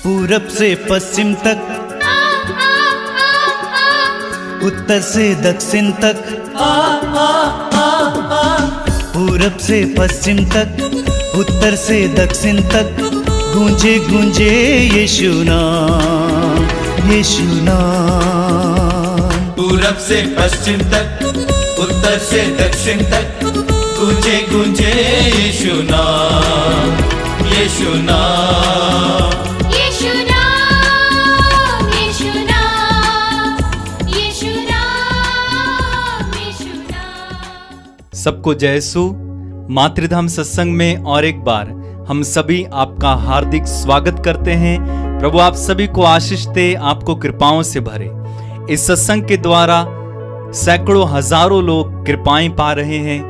पूरब से पश्चिम तक, उत्तर से दक्षिण तक, पूरब से पश्चिम तक, उत्तर से दक्षिण तक गूंजे गूंजे यीशु नाम, यीशु नाम। पूरब से पश्चिम तक, उत्तर से दक्षिण तक गूंजे गूंजे यीशु नाम, यीशु नाम। सबको जय यीशु। मातृधाम सत्संग में और एक बार हम सभी आपका हार्दिक स्वागत करते हैं। प्रभु आप सभी को आशीष दे, आपको कृपाओं से भरे। इस सत्संग के द्वारा सैकड़ों हजारों लोग कृपाएं पा रहे हैं।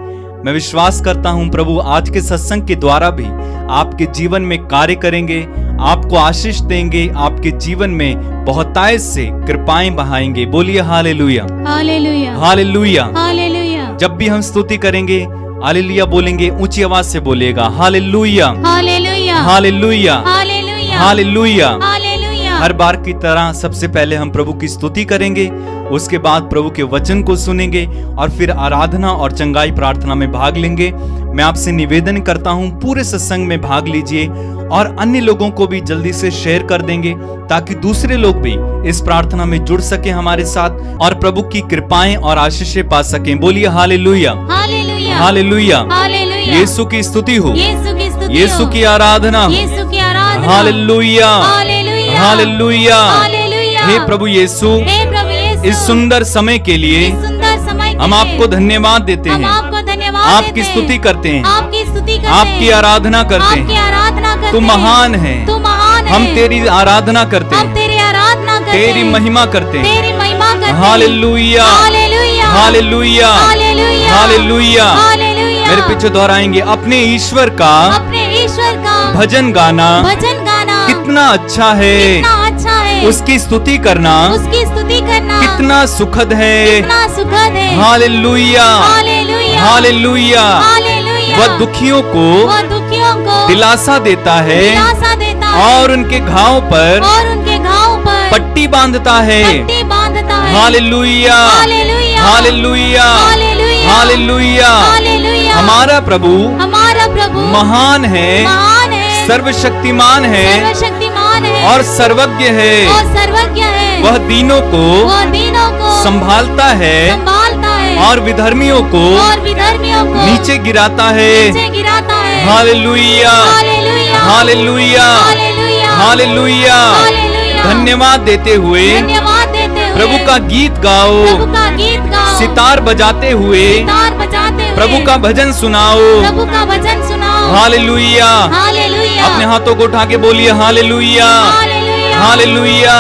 मैं विश्वास करता हूं प्रभु आज के सत्संग के द्वारा भी आपके जीवन में कार्य करेंगे, आपको आशीष देंगे, आपके जीवन में बहुतायत से कृपाएं बहाएंगे। बोलिए हालेलुया, हालेलुया, हालेलुया, हालेलुया। जब भी हम स्तुति करेंगे हालेलुया बोलेंगे, ऊंची आवाज से बोलेगा hallelujah, hallelujah, hallelujah, hallelujah, hallelujah. Hallelujah. हर बार की तरह सबसे पहले हम प्रभु की स्तुति करेंगे, उसके बाद प्रभु के वचन को सुनेंगे और फिर आराधना और चंगाई प्रार्थना में भाग लेंगे। मैं आपसे निवेदन करता हूं पूरे सत्संग में भाग लीजिए और अन्य लोगों को भी जल्दी से शेयर कर देंगे ताकि दूसरे लोग भी इस प्रार्थना में जुड़ सके हमारे साथ और प्रभु की कृपाएं और आशीषें पा सकें। बोलिए हालेलुया, हालेलुया, हालेलुया, हालेलुया। यीशु की स्तुति हो, यीशु की स्तुति हो, यीशु की आराधना, यीशु की आराधना। Hallelujah, hallelujah, hallelujah. हालेलुया। हे प्रभु यीशु, हे प्रभु यीशु, इस सुंदर समय के लिए इस सुंदर समय के हम लिए आपको धन्यवाद देते हम हैं, आपको धन्यवाद आपकी देते हैं, स्तुति करते हैं, आपकी स्तुति करते आपकी हैं, आराधना करते आपकी हैं। आराधना करते तू हैं। महान है, तू महान है। हम तेरी आराधना करते हम हैं, तेरी आराधना करते तेरी हैं, महिमा करते हैं। तेरी महिमा करते हैं। Hallelujah, hallelujah, hallelujah, hallelujah, hallelujah. Hallelujah. मेरे पीछे दोहराएंगे, अपने ईश्वर का अपने ईश्वर का भजन गाना भजन गाना कितना अच्छा है, कितना अच्छा है। उसकी स्तुति करना उसकी स्तुति करना कितना सुखद है। कितना सुखद है। हालेलुया, हालेलुया, हालेलुया। हालेलुया। वह दुखियों को वो दुखियों को दिलासा देता है दिलासा देता है और उनके घाव पर और उनके घाव पर पट्टी बांधता है। पट्टी बांधता है। हालेलुया, hallelujah, hallelujah, hallelujah, hallelujah. Hallelujah. हमारा प्रभु हमारा प्रभु महान है, महान है, सर्वशक्तिमान है सर्वशक्तिमान है और सर्वज्ञ है। और सर्वज्ञ है। वह दीनों को वो दीनों को संभालता है संभालता है और विधर्मियों को और विधर्मियों को नीचे गिराता है। नीचे गिराता है। हालेलुया, hallelujah, hallelujah, hallelujah, hallelujah. Hallelujah. धन्यवाद देते हुए धन्यवाद देते हुए प्रभु का गीत गाओ, प्रभु का गीत गाओ, सितार बजाते हुए सितार बजाते हुए प्रभु का भजन सुनाओ। प्रभु का भजन सुनाओ। हालेलुया। हालेलुया। अपने हाथों को उठा के बोलिए हालेलुया, हालेलुया, हालेलुया।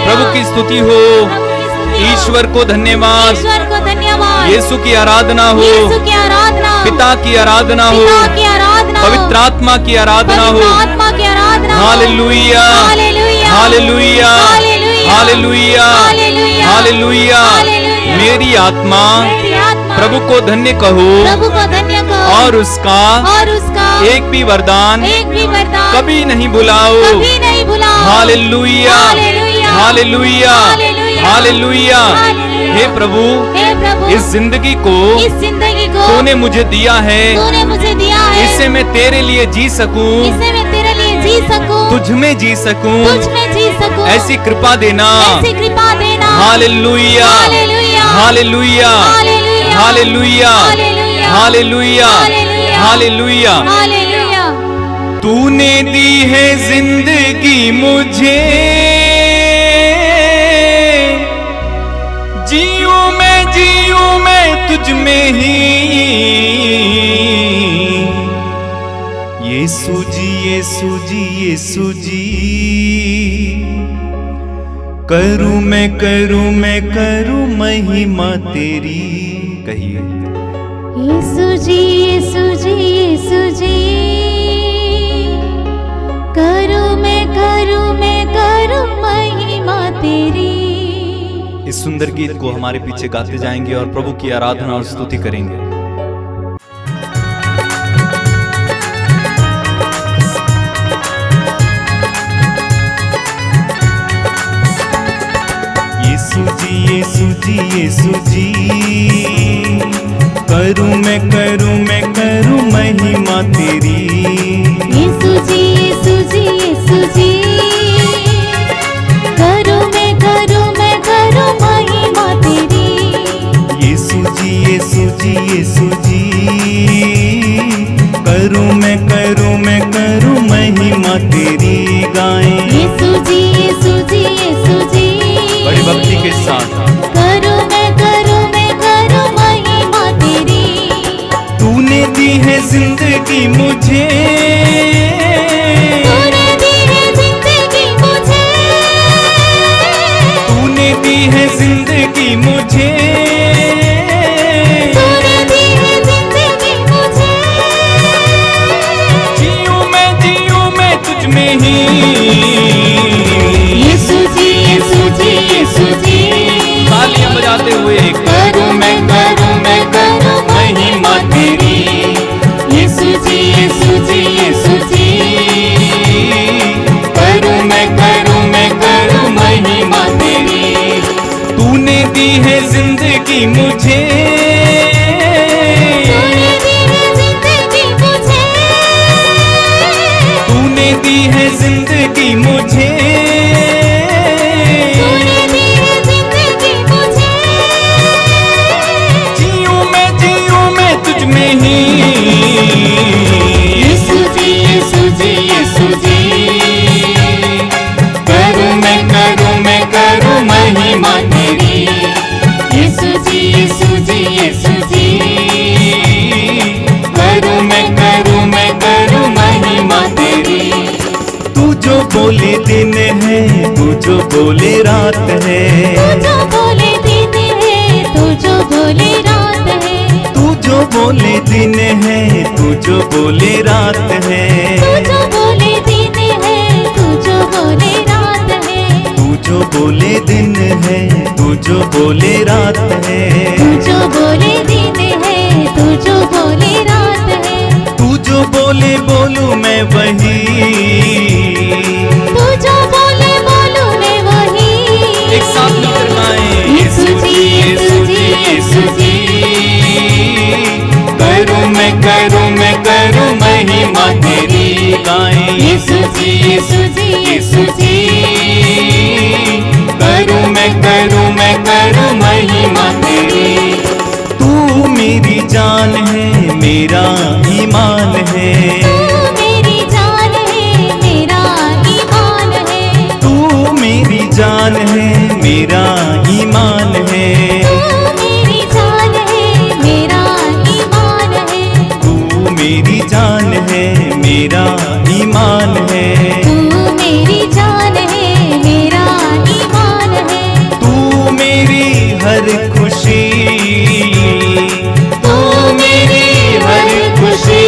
प्रभु की स्तुति हो, ईश्वर को धन्यवाद, ईश्वर को धन्यवाद, यीशु की आराधना हो, यीशु की आराधना, पिता की आराधना हो, पिता की आराधना, पवित्र आत्मा की आराधना हो। पवित्र आत्मा की आराधना हो। Hallelujah, hallelujah, hallelujah, hallelujah, hallelujah, hallelujah. Hallelujah. मेरी आत्मा मेरी आत्मा प्रभु को धन्य कहो प्रभु को धन्य कहो और उसका एक भी वरदान कभी नहीं भुलाओ। कभी नहीं भुलाओ। Hallelujah, hallelujah, hallelujah, hallelujah. हे प्रभु, हे प्रभु, इस जिंदगी को तूने मुझे दिया है, इससे मैं तेरे लिए जी सकूं, इससे मैं तेरे लिए जी सकूं, तुझ में जी सकूं, तुझ में जी सकूं, ऐसी कृपा देना। ऐसी कृपा देना। Hallelujah, hallelujah, hallelujah, hallelujah, hallelujah, hallelujah. Hallelujah. तूने दी है जिंदगी मुझे, जी यीशु जी यीशु जी यीशु जी, करूं मैं महिमा तेरी। कहिए यीशु जी यीशु जी यीशु जी, करूं मैं महिमा तेरी। इस सुंदर गीत को हमारे पीछे गाते जाएंगे और प्रभु की आराधना और स्तुति करेंगे। यीशु जी यीशु जी यीशु जी, करूं मैं महिमा तेरी। यीशु जी यीशु जी यीशु जी, करूं मैं महिमा तेरी। यीशु जी यीशु जी यीशु जी, करूं मैं महिमा तेरी। गाएं यीशु जी यीशु जी यीशु जी, बड़ी भक्ति के साथ करूं मैं महिमा तेरी। तूने दी है जिंदगी मुझे, तूने दी है जिंदगी मुझे, तूने दी है जिंदगी मुझे। तूने दी है जिंदगी मुझे। जीऊं मैं तुझ में ही। यीशु जी यीशु जी यीशु जी, तालियां बजाते हुए करूं मैं महिमा तेरी। यीशु जी यीशु जी यीशु जी, करूं मैं महिमा तेरी। तूने दी है जिंदगी मुझे, तूने दी है जिंदगी मुझे, तूने दी है जिंदगी मुझे। तूने दी है जिंदगी मुझे। जीऊं मैं तुझ में ही। यीशु जी यीशु जी यीशु जी, करूं मैं महिमा तेरी। यीशु जी यीशु जी यीशु जी, करूं मैं महिमा तेरी। तू जो बोले दिन है, तू जो बोले रात है। तू जो बोले दिन है, तू जो बोले रात है। तू जो बोले दिन है, तू जो बोले रात है। तू जो बोले दिन है, तू जो बोले रात है। तू जो बोले दिन है, तू जो बोले रात है। तू जो बोले दिन है, तू जो बोले रात है। तू जो बोले बोलूं मैं वही। तू जो बोले बोलूं मैं वही। एक साथ मिलकर गाएं यीशु जी यीशु जी यीशु जी, करूं मैं महिमा तेरी। गाएं यीशु जी यीशु जी यीशु जी, करूं मैं महिमा तेरी। तू मेरी जान है, मेरा ईमान है। तू मेरी जान है, मेरा ईमान है। तू मेरी जान है, मेरा ईमान है। तू मेरी जान है, मेरा ईमान है। तू मेरी जान है, मेरा ईमान है। तू मेरी जान है, मेरा ईमान है। तू मेरी हर खुशी, तू मेरी हर खुशी।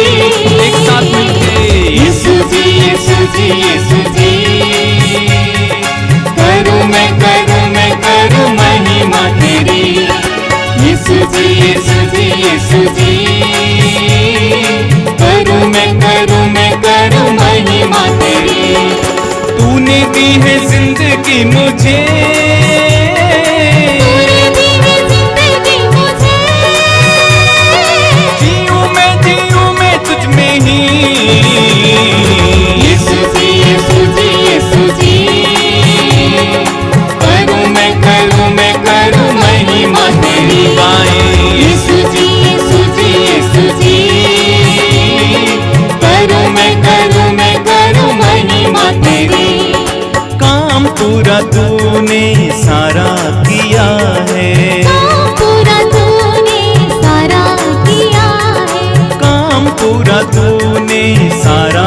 एक साथ मिलके यीशु जी यीशु जी यीशु जी, करूं मैं महिमा तेरी। यीशु जी यीशु जी यीशु जी, करूं मैं महिमा तेरी। तूने दी है जिंदगी मुझे। तूने दी है जिंदगी मुझे। जीऊं मैं तुझ में ही। यीशु जी यीशु जी यीशु जी, करूं मैं महिमा तेरी। यीशु जी यीशु जी यीशु जी, करूं मैं महिमा तेरी। काम पूरा तूने सारा किया है। काम पूरा तूने सारा किया है। काम पूरा तूने सारा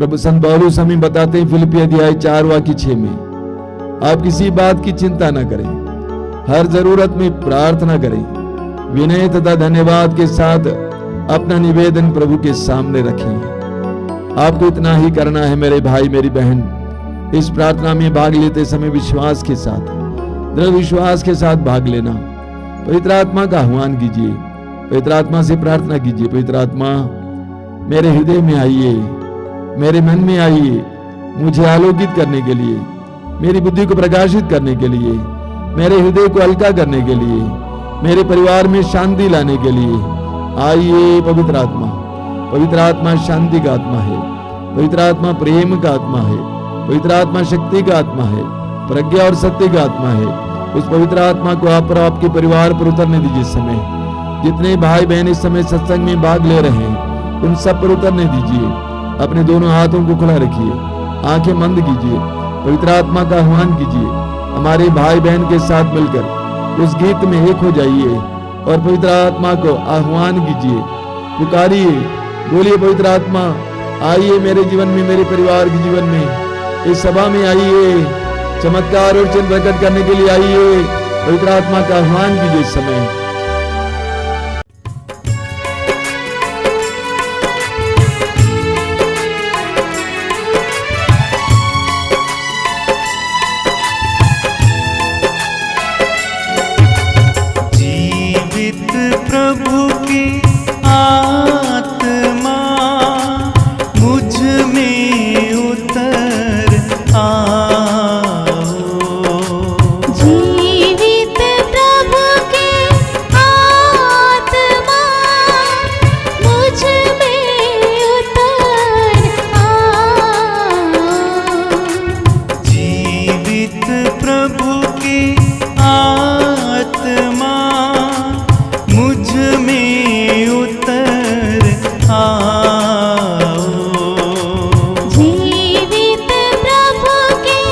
प्रभु संत पौलुस हमें बताते हैं फिलिप्पी अध्याय 4 वाक्य 6 में, आप किसी बात की चिंता न करें, हर जरूरत में प्रार्थना करें, विनय तथा धन्यवाद के साथ अपना निवेदन प्रभु के सामने रखें। आपको इतना ही करना है मेरे भाई मेरी बहन, इस प्रार्थना में भाग लेते समय विश्वास के साथ, दृढ़ विश्वास के साथ भाग लेना। पवित्र आत्मा का आह्वान कीजिए, पवित्र आत्मा से प्रार्थना कीजिए, पवित्र आत्मा मेरे हृदय में आइए, मेरे मन में आइए, मुझे आलोकित करने के लिए, मेरी बुद्धि को प्रकाशित करने के लिए, मेरे हृदय को हल्का करने के लिए, मेरे परिवार में शांति लाने के लिए आइए। पवित्र आत्मा, पवित्र आत्मा शांति का आत्मा है, पवित्र आत्मा प्रेम का आत्मा है, पवित्र आत्मा शक्ति का आत्मा है, प्रज्ञा और सत्य का आत्मा है। उस पवित्र आत्मा को आप पर, आपके परिवार पर उतरने दीजिए। समय जितने भाई बहन इस समय सत्संग में भाग ले रहे हैं उन सब पर उतरने दीजिए। अपने दोनों हाथों को खुला रखिए, आंखें बंद कीजिए, पवित्र आत्मा का आह्वान कीजिए। हमारे भाई बहन के साथ मिलकर उस गीत में एक हो जाइए और पवित्र आत्मा को आह्वान कीजिए, पुकारिए, बोलिए पवित्र आत्मा आइए मेरे जीवन में, मेरे परिवार के जीवन में, इस सभा में आइए, चमत्कार और चिन्ह प्रकट करने के लिए आइए। पवित्र आत्मा का आह्वान कीजिए इस समय। जीवित प्रभु की आत्मा मुझ में उतर आओ, जीवित प्रभु की आत्मा मुझ में उतर आओ, जीवित प्रभु की आत्मा मुझ में उतर आओ, जीवित प्रभु की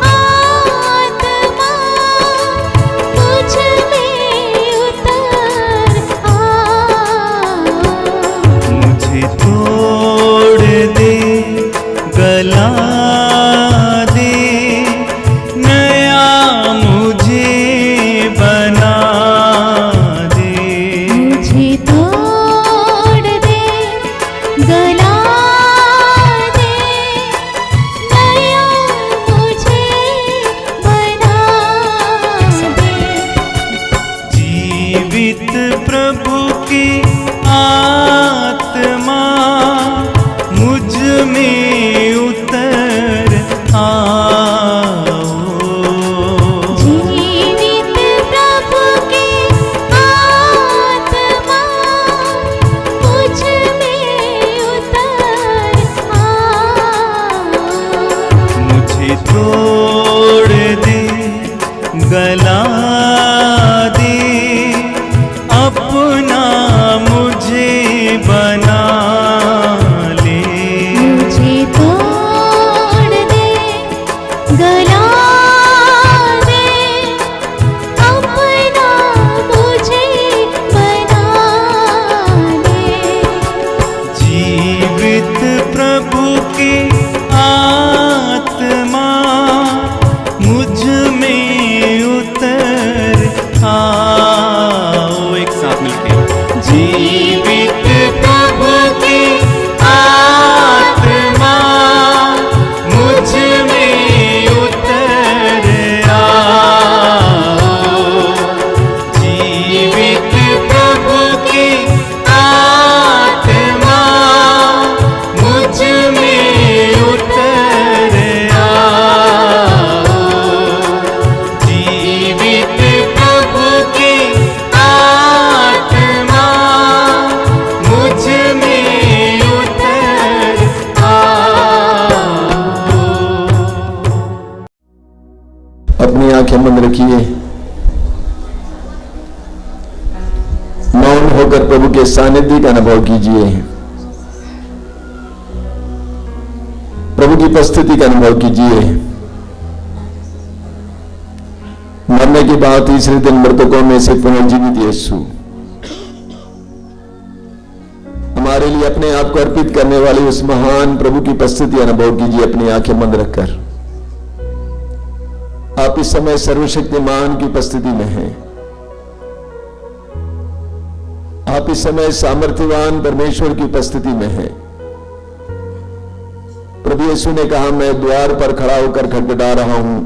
आत्मा मुझ में उतर आओ, मुझे तोड़ दे, गला दे, नया मुझे बना दे, मुझे तोड़ दे, गला दे, नया मुझे बना दे, जीवित प्रभु की आत्मा मुझ में उतर आओ, जीवित प्रभु की आत्मा मुझ में उतर आओ, मुझे तोड़ दे, गला दे, अपना मुझे बना ले, मुझे तोड़ दे, गला दे, अपना मुझे बना दे, जीवित प्रभु की आत्मा मुझ में उतर आओ। एक साथ मिलके, जीवित प्रभु की आत्मा मुझ में उतर आओ, जीवित प्रभु की आत्मा मुझ में उतर आओ, जीवित प्रभु की आत्मा मुझ में उतर आओ। अपनी आंखें बंद रखिए, मौन होकर प्रभु के सानिध्य का अनुभव कीजिए, प्रभु की उपस्थिति का अनुभव कीजिए। मरने के बाद तीसरे दिन मृतकों में से पुनर्जीवित यीशु हमारे लिए लिए अपने आप को अर्पित करने वाले उस महान प्रभु की उपस्थिति अनुभव कीजिए अपनी आंखें बंद रखकर। आप इस समय सर्वशक्तिमान की उपस्थिति में हैं। आप इस समय सामर्थ्यवान परमेश्वर की उपस्थिति में हैं। प्रभु यीशु ने कहा, मैं द्वार पर खड़ा होकर खटखटा रहा हूं,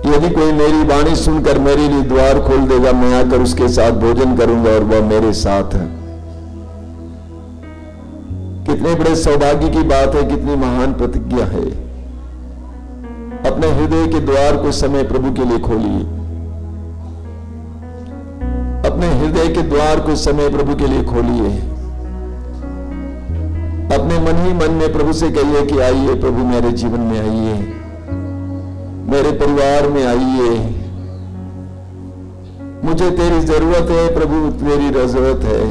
यदि कोई मेरी वाणी सुनकर मेरे लिए द्वार खोल देगा, मैं आकर उसके साथ भोजन करूंगा और वह मेरे साथ है। कितने बड़े सौभाग्य की बात है, कितनी महान प्रतिज्ञा है। अपने हृदय के द्वार को समय प्रभु के लिए खोलिए। अपने हृदय के द्वार को समय प्रभु के लिए खोलिए। अपने मन ही मन में प्रभु से कहिए कि आइए प्रभु, मेरे जीवन में आइए, मेरे परिवार में आइए। मुझे तेरी जरूरत है प्रभु, तेरी जरूरत है।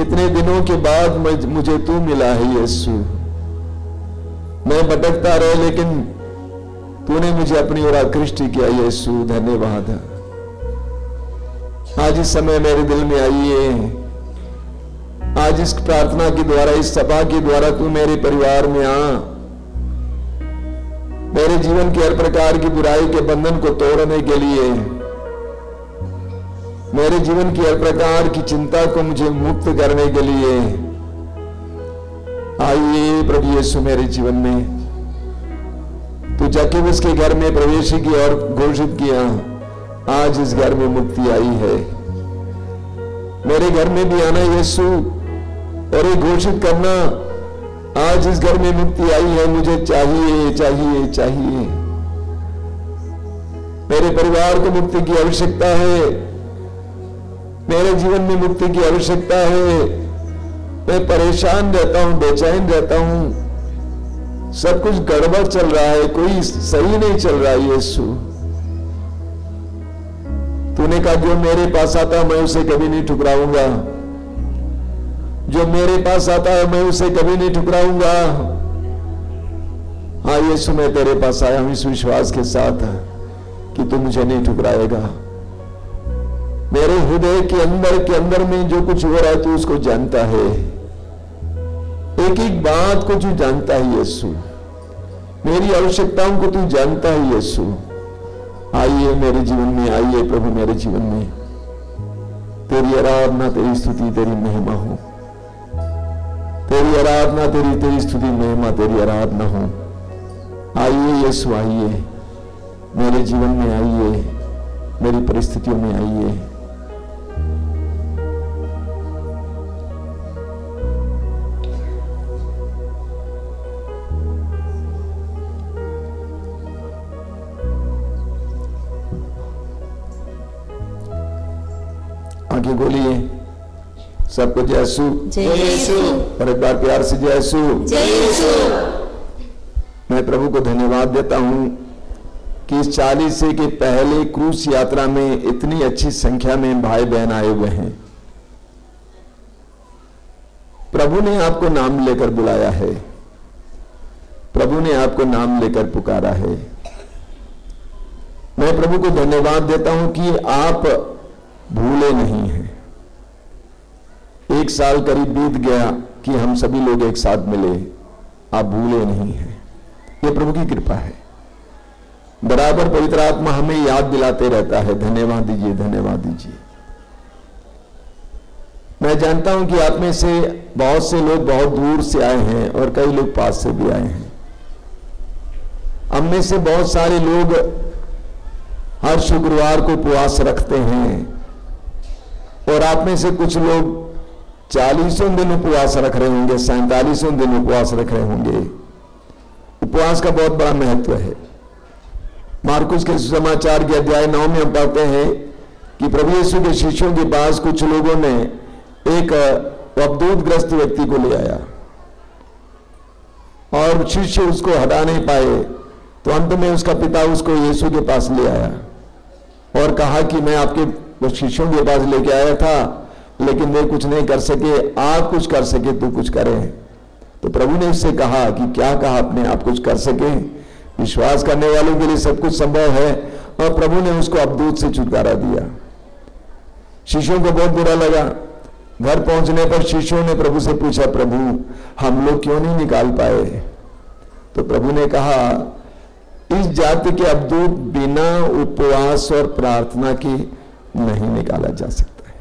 इतने दिनों के बाद मुझे तू मिला है यीशु। मैं भटकता रहा लेकिन तूने मुझे अपनी ओर आकृष्ट किया यीशु, धन्यवाद। आज इस समय मेरे दिल में आइए। आज इस प्रार्थना के द्वारा, इस सभा के द्वारा तू मेरे परिवार में आ। मेरे जीवन के हर प्रकार की बुराई के बंधन को तोड़ने के लिए, मेरे जीवन की हर प्रकार की चिंता को मुझे मुक्त करने के लिए आइए प्रभु यीशु मेरे जीवन में। तू जक्कैबस के घर में प्रवेश की और घोषित किया, आज इस घर में मुक्ति आई है। मेरे घर में भी आना यीशु और ये घोषित करना, आज इस घर में मुक्ति आई है, मुझे चाहिए चाहिए चाहिए। मेरे परिवार को मुक्ति की आवश्यकता है, मेरे जीवन में मुक्ति की आवश्यकता है। मैं परेशान रहता हूं, बेचैन रहता हूं, सब कुछ गड़बड़ चल रहा है, कोई सही नहीं चल रहा है यीशु। तूने कहा जो मेरे पास आता मैं उसे कभी नहीं ठुकराऊंगा, जो मेरे पास आता है मैं उसे कभी नहीं ठुकराऊंगा। हाँ यीशु, मैं तेरे पास आया हूं इस विश्वास के साथ कि तू मुझे नहीं ठुकराएगा। मेरे हृदय के अंदर में जो कुछ हो रहा है तू उसको जानता है, एक एक बात को तू जानता है यीशु। मेरी आवश्यकताओं को तू जानता है यीशु। आइए मेरे जीवन में, आइए प्रभु मेरे जीवन में। तेरी आराधना, तेरी स्तुति, तेरी महिमा हो। तेरी आराधना, तेरी स्तुति, महिमा, तेरी आराधना हो। आइए यीशु, आइए मेरे जीवन में, आइए मेरी परिस्थितियों में, आइए। आंखें खोलिए, सबको जय यीशु, जय यीशु, और एक बार प्यार से जय यीशु, जय यीशु। मैं प्रभु को धन्यवाद देता हूं कि इस 40 के पहले क्रूस यात्रा में इतनी अच्छी संख्या में भाई बहन आए हुए हैं। प्रभु ने आपको नाम लेकर बुलाया है, प्रभु ने आपको नाम लेकर पुकारा है। मैं प्रभु को धन्यवाद देता हूं कि आप भूले नहीं हैं। एक साल करीब बीत गया कि हम सभी लोग एक साथ मिले, आप भूले नहीं हैं। यह प्रभु की कृपा है। बराबर पवित्र आत्मा हमें याद दिलाते रहता है। धन्यवाद दीजिए, धन्यवाद दीजिए। मैं जानता हूं कि आप में से बहुत से लोग बहुत दूर से आए हैं और कई लोग पास से भी आए हैं। हम में से बहुत सारे लोग हर शुक्रवार को उपवास रखते हैं और आप में से कुछ लोग 40 दिन उपवास रख रहे होंगे, 47 दिन उपवास रख रहे होंगे। उपवास का बहुत बड़ा महत्व है। मार्कुस के सुसमाचार के अध्याय 9 में हम पढ़ते हैं कि प्रभु यीशु के शिष्यों के पास कुछ लोगों ने एक अवधूतग्रस्त व्यक्ति को ले आया और शिष्य उसको हटा नहीं पाए, तो अंत में उसका पिता उसको यीशु के पास ले आया और कहा कि मैं आपके शिष्यों के पास लेके आया था, लेकिन वे कुछ नहीं कर सके, आप कुछ कर सके तो कुछ करें। तो प्रभु ने उससे कहा कि क्या कहा आपने, आप कुछ कर सके? विश्वास करने वालों के लिए सब कुछ संभव है। और प्रभु ने उसको अवधूत से छुटकारा दिया। शिष्यों को बहुत बुरा लगा घर पहुंचने पर शिष्यों ने प्रभु से पूछा, प्रभु हम लोग क्यों नहीं निकाल पाए? तो प्रभु ने कहा, इस जाति के अवधूत बिना उपवास और प्रार्थना के नहीं निकाला जा सकता है।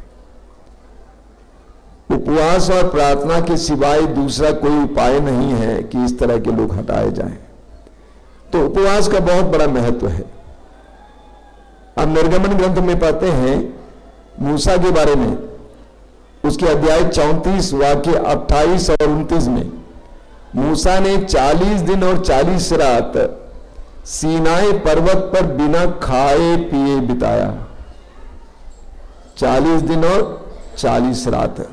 उपवास और प्रार्थना के सिवाय दूसरा कोई उपाय नहीं है कि इस तरह के लोग हटाए जाएं। तो उपवास का बहुत बड़ा महत्व है। अब निर्गमन ग्रंथ में पढ़ते हैं मूसा के बारे में, उसके अध्याय 34 वाक्य 28 और 29 में मूसा ने 40 दिन और 40 रात सीनाई पर्वत पर बिना खाए पिए बिताया। 40 दिन और 40 रात।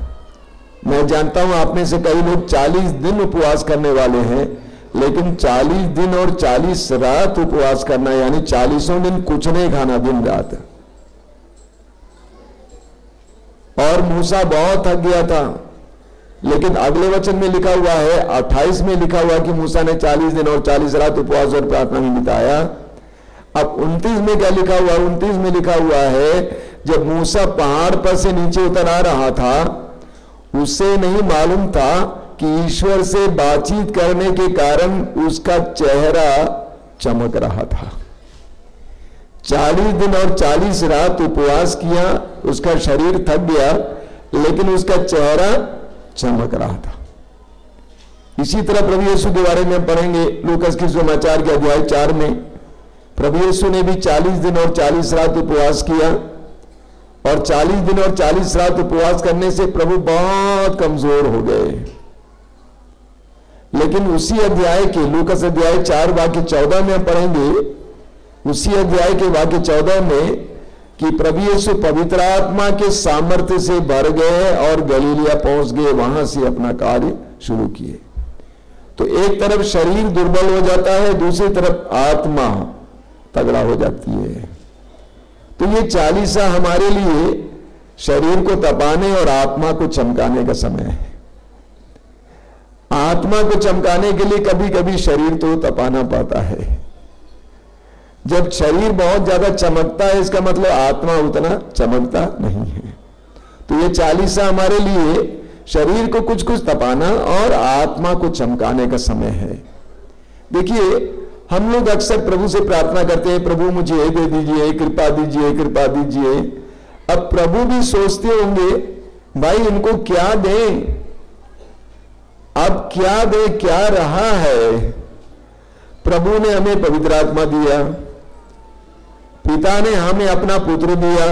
मैं जानता हूं आप में से कई लोग 40 दिन उपवास करने वाले हैं, लेकिन 40 दिन और 40 रात उपवास करना यानी 40 दिन कुछ नहीं खाना दिन रात। और मूसा बहुत थक गया था, लेकिन अगले वचन में लिखा हुआ है 28 में लिखा हुआ कि मूसा ने 40 दिन और 40 रात उपवास और प्रार्थना में बिताया। अब 29 में क्या लिखा हुआ? 29 में लिखा हुआ है, जब मूसा पहाड़ पर से नीचे उतर आ रहा था, उसे नहीं मालूम था कि ईश्वर से बातचीत करने के कारण उसका चेहरा चमक रहा था। 40 दिन और 40 रात उपवास किया, उसका शरीर थक गया, लेकिन उसका चेहरा चमक रहा था। इसी तरह प्रभु यीशु के बारे में पढ़ेंगे लूकास के सुसमाचार के अध्याय 4 में। प्रभु यीशु ने भी 40 दिन और 40 रात उपवास किया, और 40 दिन और 40 रात उपवास करने से प्रभु बहुत कमजोर हो गए। लेकिन उसी अध्याय के लूकास अध्याय 4 वाक्य 14 में हम पढ़ेंगे, उसी अध्याय के वाक्य 14 में कि प्रभु यीशु पवित्र आत्मा के सामर्थ्य से भर गए और गलीलिया पहुंच गए, वहां से अपना कार्य शुरू किए। तो एक तरफ शरीर दुर्बल हो जाता है, दूसरी तरफ आत्मा तगड़ा हो जाती है। तो ये 40 हमारे लिए शरीर को तपाने और आत्मा को चमकाने का समय है। आत्मा को चमकाने के लिए कभी कभी शरीर तो तपाना पड़ता है। जब शरीर बहुत ज्यादा चमकता है, इसका मतलब आत्मा उतना चमकता नहीं है। तो ये 40 हमारे लिए शरीर को कुछ कुछ तपाना और आत्मा को चमकाने का समय है। देखिए, हम लोग अक्सर प्रभु से प्रार्थना करते हैं, प्रभु मुझे ये दे दीजिए, कृपा दीजिए, कृपा दीजिए। अब प्रभु भी सोचते होंगे, भाई इनको क्या दें, अब क्या दे, क्या रहा है। प्रभु ने हमें पवित्र आत्मा दिया, पिता ने हमें अपना पुत्र दिया,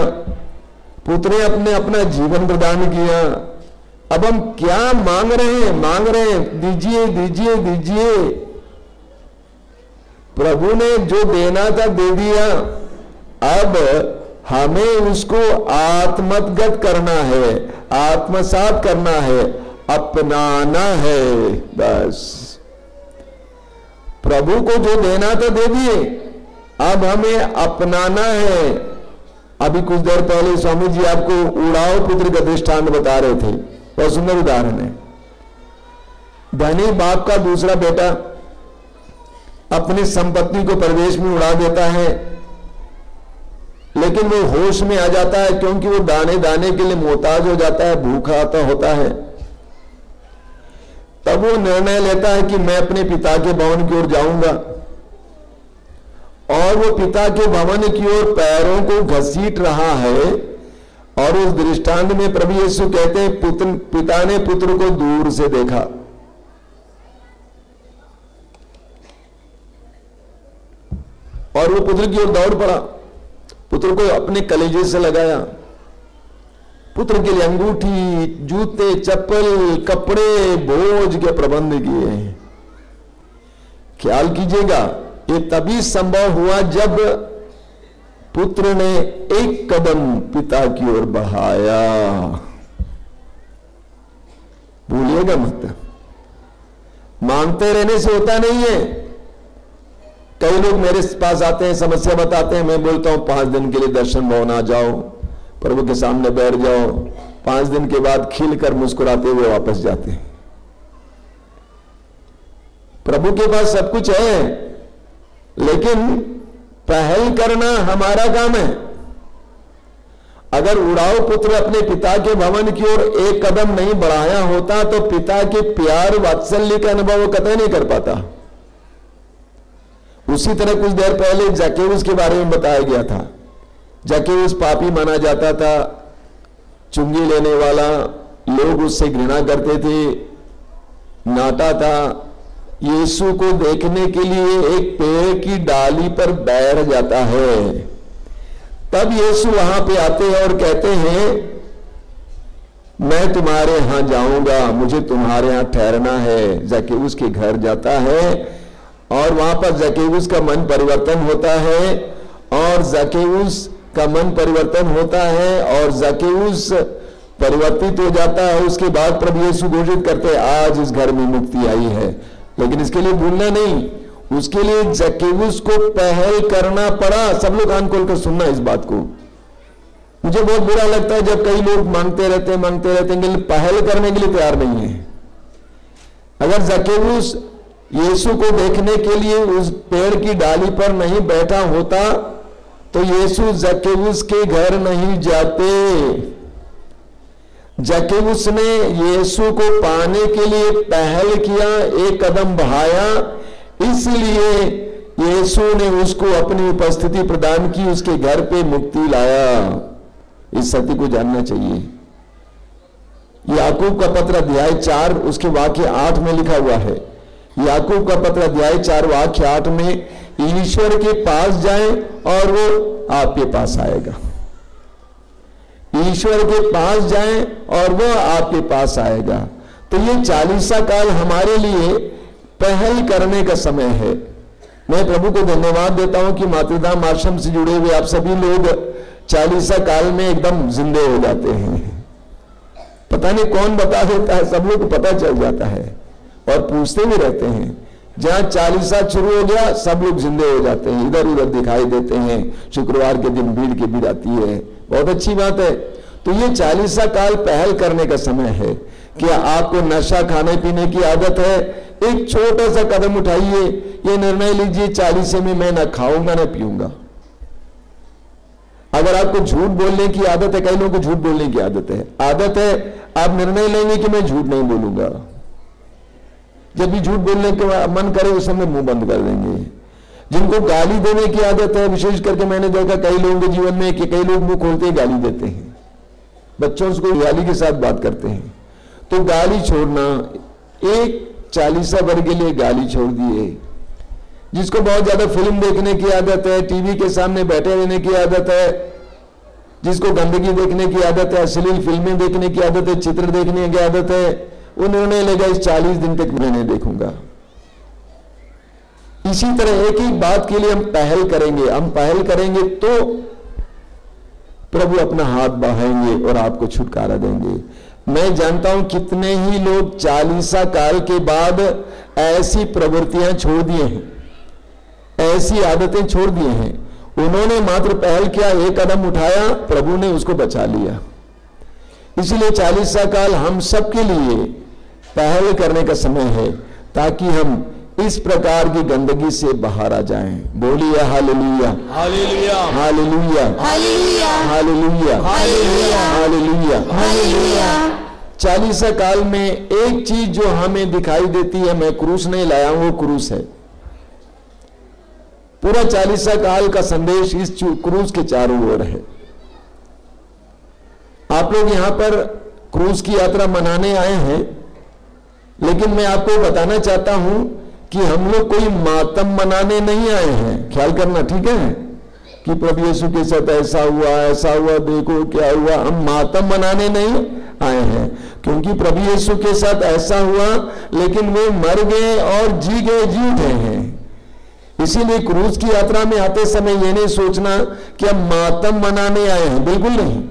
पुत्र ने अपने अपना जीवन प्रदान किया। अब हम क्या मांग रहे हैं, दीजिए दीजिए दीजिए। प्रभु ने जो देना था दे दिया, अब हमें उसको आत्मगत करना है, आत्मसात करना है, अपनाना है। बस प्रभु को जो देना था दे दिए, अब हमें अपनाना है। अभी कुछ देर पहले स्वामी जी आपको उड़ाओ पुत्र का दृष्टांत बता रहे थे, बहुत सुंदर उदाहरण है। धनी बाप का दूसरा बेटा अपनी संपत्ति को परदेश में उड़ा देता है, लेकिन वो होश में आ जाता है, क्योंकि वो दाने दाने के लिए मोहताज हो जाता है, भूखा तो होता है। तब वो निर्णय लेता है कि मैं अपने पिता के भवन की ओर जाऊंगा, और वो पिता के भवन की ओर पैरों को घसीट रहा है। और उस दृष्टांत में प्रभु यीशु कहते हैं, पिता ने पुत्र को दूर से देखा, और वो पुत्र की ओर दौड़ पड़ा, पुत्र को अपने कलेजे से लगाया, पुत्र के लिए अंगूठी, जूते, चप्पल, कपड़े, भोज के प्रबंध किए। ख्याल कीजिएगा, ये तभी संभव हुआ जब पुत्र ने एक कदम पिता की ओर बढ़ाया। भूलिएगा मत, मांगते रहने से होता नहीं है। कई लोग मेरे पास आते हैं, समस्या बताते हैं, मैं बोलता हूं 5 दिन के लिए दर्शन भवन आ जाओ, प्रभु के सामने बैठ जाओ। 5 दिन के बाद खिलकर मुस्कुराते हुए वापस जाते हैं। प्रभु के पास सब कुछ है, लेकिन पहल करना हमारा काम है। अगर उड़ाऊ पुत्र अपने पिता के भवन की ओर एक कदम नहीं बढ़ाया होता तो पिता के प्यार वात्सल्य का अनुभव वो कतई नहीं कर पाता। उसी तरह कुछ देर पहले जक्केउस के बारे में बताया गया था। जक्केउस पापी माना जाता था, चुंगी लेने वाला, लोग उससे घृणा करते थे, नाटा था। यीशु को देखने के लिए एक पेड़ की डाली पर बैठ जाता है। तब यीशु वहां पे आते हैं और कहते हैं, मैं तुम्हारे यहां जाऊंगा, मुझे तुम्हारे यहां ठहरना है। जक्केउस के घर जाता है और वहां पर जक्केउस का मन परिवर्तन होता है और जक्केउस का मन परिवर्तन होता है और जक्केउस परिवर्तित हो जाता है। उसके बाद प्रभु यीशु घोषित करते हैं, आज इस घर में मुक्ति आई है। लेकिन इसके लिए भूलना नहीं, उसके लिए जक्केउस को पहल करना पड़ा। सब लोग कान खोलकर सुनना इस बात को। मुझे बहुत बुरा लगता है जब कई लोग मांगते रहते हैं, लेकिन पहल करने के लिए तैयार नहीं है। अगर जक्केउस यीशु को देखने के लिए उस पेड़ की डाली पर नहीं बैठा होता तो यीशु जक्केउस के घर नहीं जाते। जक्केउस ने यीशु को पाने के लिए पहल किया, एक कदम बढ़ाया, इसलिए यीशु ने उसको अपनी उपस्थिति प्रदान की, उसके घर पे मुक्ति लाया। इस सत्य को जानना चाहिए। याकूब का पत्र अध्याय 4 उसके वाक्य 8 में लिखा हुआ है। याकूब का पत्र अध्याय 4 वाक्य 8 में, ईश्वर के पास जाएं और वो आपके पास आएगा। ईश्वर के पास जाएं और वो आपके पास आएगा। तो ये चालीसा काल हमारे लिए पहल करने का समय है। मैं प्रभु को धन्यवाद देता हूं कि मातृधाम आश्रम से जुड़े हुए आप सभी लोग चालीसा काल में एकदम जिंदे हो जाते हैं। पता नहीं कौन बता देता है, सब लोग को पता चल जाता है और पूछते भी रहते हैं। जहां चालीसा शुरू हो गया सब लोग जिंदे हो जाते हैं, इधर उधर दिखाई देते हैं। शुक्रवार के दिन भीड़ की भीड़ आती है, बहुत अच्छी बात है। तो ये चालीसा काल पहल करने का समय है। क्या आपको नशा खाने पीने की आदत है? एक छोटा सा कदम उठाइए, ये निर्णय लीजिए, 40 में मैं ना खाऊंगा ना पीऊंगा। अगर आपको झूठ बोलने की आदत है, कई लोगों को झूठ बोलने की आदत है, आप निर्णय लेंगे कि मैं झूठ नहीं बोलूंगा। जब भी झूठ बोलने का मन करे उस समय मुंह बंद कर देंगे। जिनको गाली देने की आदत है, विशेष करके मैंने देखा कई लोगों के जीवन में कि कई लोग मुंह खोलते ही गाली देते हैं, बच्चों से गाली के साथ बात करते हैं। तो गाली छोड़ना, एक चालीसा भर के लिए गाली छोड़ दिए। जिसको बहुत ज्यादा फिल्म देखने की आदत है, टीवी के सामने बैठे रहने की आदत है, जिसको गंदगी देखने की आदत है, अश्लील फिल्में देखने की आदत है, चित्र देखने की आदत है, वो निर्णय लेगा इस 40 दिन तक मैं नहीं देखूंगा। इसी तरह एक एक बात के लिए हम पहल करेंगे। हम पहल करेंगे तो प्रभु अपना हाथ बढ़ाएंगे और आपको छुटकारा देंगे। मैं जानता हूं कितने ही लोग चालीसा काल के बाद ऐसी प्रवृत्तियां छोड़ दिए हैं, ऐसी आदतें छोड़ दिए हैं। उन्होंने मात्र पहल किया, एक कदम उठाया, प्रभु ने उसको बचा लिया। इसलिए चालीसा काल हम सबके लिए पहल करने का समय है, ताकि हम इस प्रकार की गंदगी से बाहर आ जाएं। बोलिए हालेलुया, hallelujah, hallelujah, hallelujah, hallelujah, hallelujah, hallelujah. Hallelujah. Chalisa काल में एक चीज जो हमें दिखाई देती है, मैं क्रूस नहीं लाया हूं, वो क्रूस है। पूरा चालीसा काल का संदेश इस क्रूस के चारों ओर है। आप लोग यहां पर क्रूस की यात्रा मनाने आए हैं, लेकिन मैं आपको बताना चाहता हूं कि हम लोग कोई मातम मनाने नहीं आए हैं। ख्याल करना, ठीक है, कि प्रभु यीशु के साथ ऐसा हुआ, देखो क्या हुआ। हम मातम मनाने नहीं आए हैं, क्योंकि प्रभु यीशु के साथ ऐसा हुआ, लेकिन वे मर गए और जी उठे हैं। इसीलिए क्रूस की यात्रा में आते समय यह नहीं सोचना कि हम मातम मनाने आए हैं, बिल्कुल नहीं।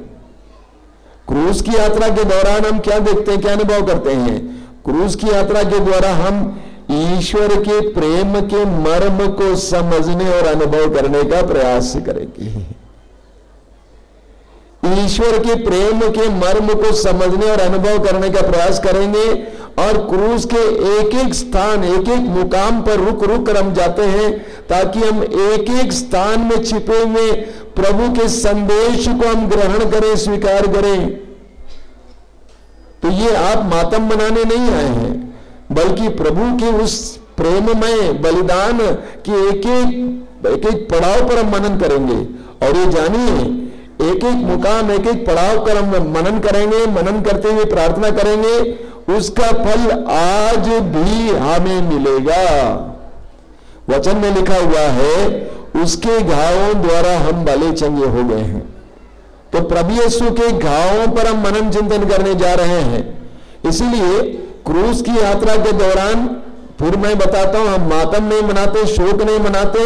क्रूस की यात्रा के दौरान हम क्या देखते हैं, क्या अनुभव करते हैं? क्रूस की यात्रा के द्वारा हम ईश्वर के प्रेम के मर्म को समझने और अनुभव करने का प्रयास करेंगे। ईश्वर के प्रेम के मर्म को समझने और अनुभव करने का प्रयास करेंगे। और क्रूस के एक एक स्थान, एक एक मुकाम पर रुक रुक कर हम जाते हैं, ताकि हम एक एक स्थान में छिपे हुए प्रभु के संदेश को हम ग्रहण करें, स्वीकार करें, तो ये आप मातम मनाने नहीं आए हैं, बल्कि प्रभु के उस प्रेममय बलिदान के एक एक पड़ाव पर हम मनन करेंगे। और ये जानिए, एक एक मुकाम, एक एक पड़ाव पर हम मनन करेंगे, मनन करते हुए प्रार्थना करेंगे, उसका फल आज भी हमें मिलेगा। वचन में लिखा हुआ है, उसके घावों द्वारा हम भले चंगे हो गए हैं। तो प्रभु यीशु के घावों पर हम मनन चिंतन करने जा रहे हैं। इसीलिए क्रूस की यात्रा के दौरान, फिर मैं बताता हूं, हम मातम नहीं मनाते, शोक नहीं मनाते,